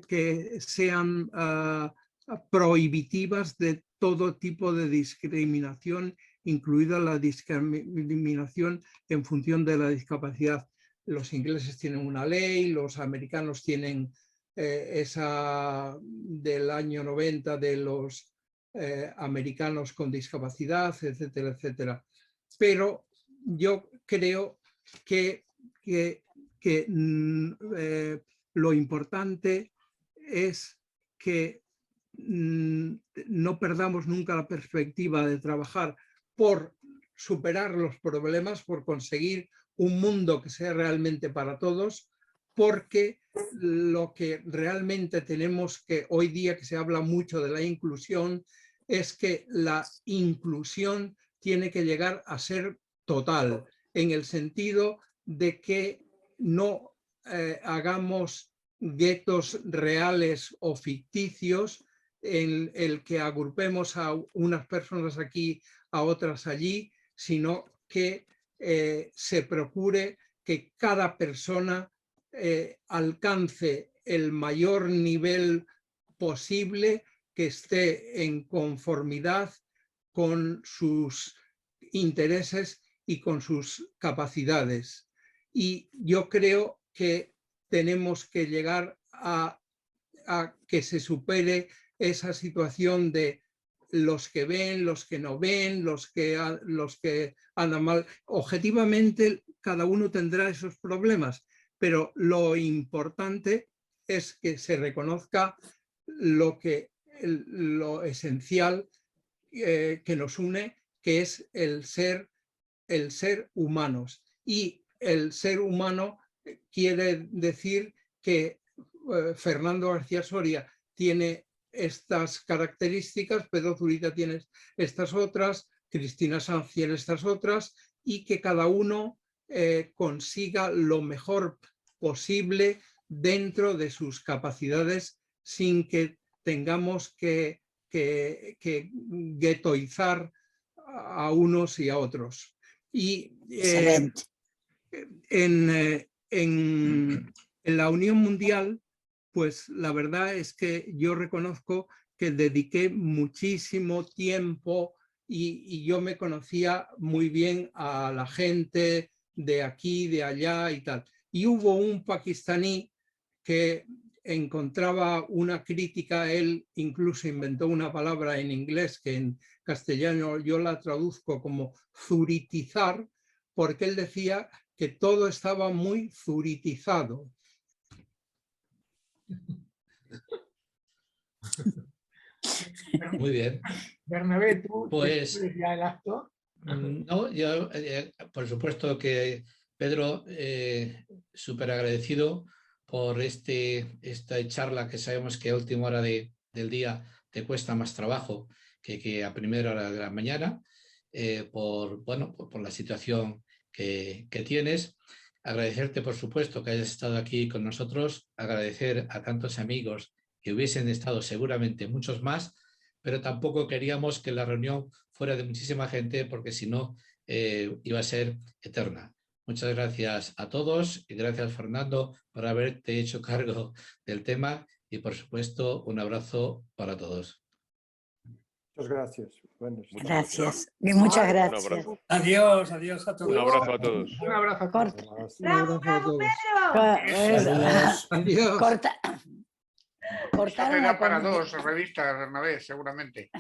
que sean prohibitivas de todo tipo de discriminación, incluida la discriminación en función de la discapacidad. Los ingleses tienen una ley, los americanos tienen esa del año 90 de los americanos con discapacidad, etcétera, etcétera. Pero yo creo que lo importante es que no perdamos nunca la perspectiva de trabajar por superar los problemas, por conseguir un mundo que sea realmente para todos, porque lo que realmente tenemos que hoy día, que se habla mucho de la inclusión, es que la inclusión tiene que llegar a ser total, en el sentido de que no hagamos guetos reales o ficticios en el que agrupemos a unas personas aquí, a otras allí, sino que se procure que cada persona alcance el mayor nivel posible, que esté en conformidad con sus intereses y con sus capacidades. Y yo creo que tenemos que llegar a que se supere esa situación de los que ven, los que no ven, los que andan mal. Objetivamente, cada uno tendrá esos problemas, pero lo importante es que se reconozca lo esencial que nos une, que es el ser humanos. Y el ser humano quiere decir que Fernando García Soria tiene estas características, Pedro Zurita tiene estas otras, Cristina Sanz tiene estas otras, y que cada uno consiga lo mejor posible dentro de sus capacidades, sin que tengamos que guetoizar a unos y a otros. Y en la Unión Mundial, pues la verdad es que yo reconozco que dediqué muchísimo tiempo y yo me conocía muy bien a la gente de aquí, de allá y tal. Y hubo un pakistaní que encontraba una crítica, él incluso inventó una palabra en inglés que en castellano yo la traduzco como zuritizar, porque él decía que todo estaba muy zuritizado. Muy bien. Bernabé, tú Pues, después ya el acto. no, yo por supuesto que Pedro, súper agradecido por esta charla, que sabemos que a última hora del día te cuesta más trabajo que a primera hora de la mañana, por la situación que tienes. Agradecerte, por supuesto, que hayas estado aquí con nosotros, agradecer a tantos amigos que hubiesen estado, seguramente muchos más, pero tampoco queríamos que la reunión fuera de muchísima gente, porque si no iba a ser eterna. Muchas gracias a todos y gracias, Fernando, por haberte hecho cargo del tema, y por supuesto un abrazo para todos. Muchas gracias. Gracias. Y muchas gracias. Un abrazo. Adiós, adiós a todos. Un abrazo a todos. Un abrazo a todos. ¡Bravo, bravo, Pedro! Corta. Esta da para dos revistas, Bernabé, seguramente.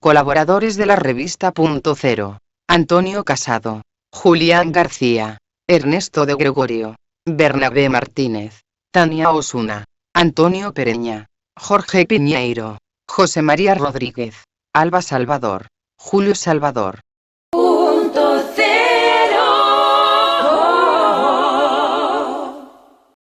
Colaboradores de la revista Punto Cero: Antonio Casado, Julián García, Ernesto de Gregorio, Bernabé Martínez, Tania Osuna, Antonio Pereña, Jorge Piñeiro, José María Rodríguez, Alba Salvador, Julio Salvador,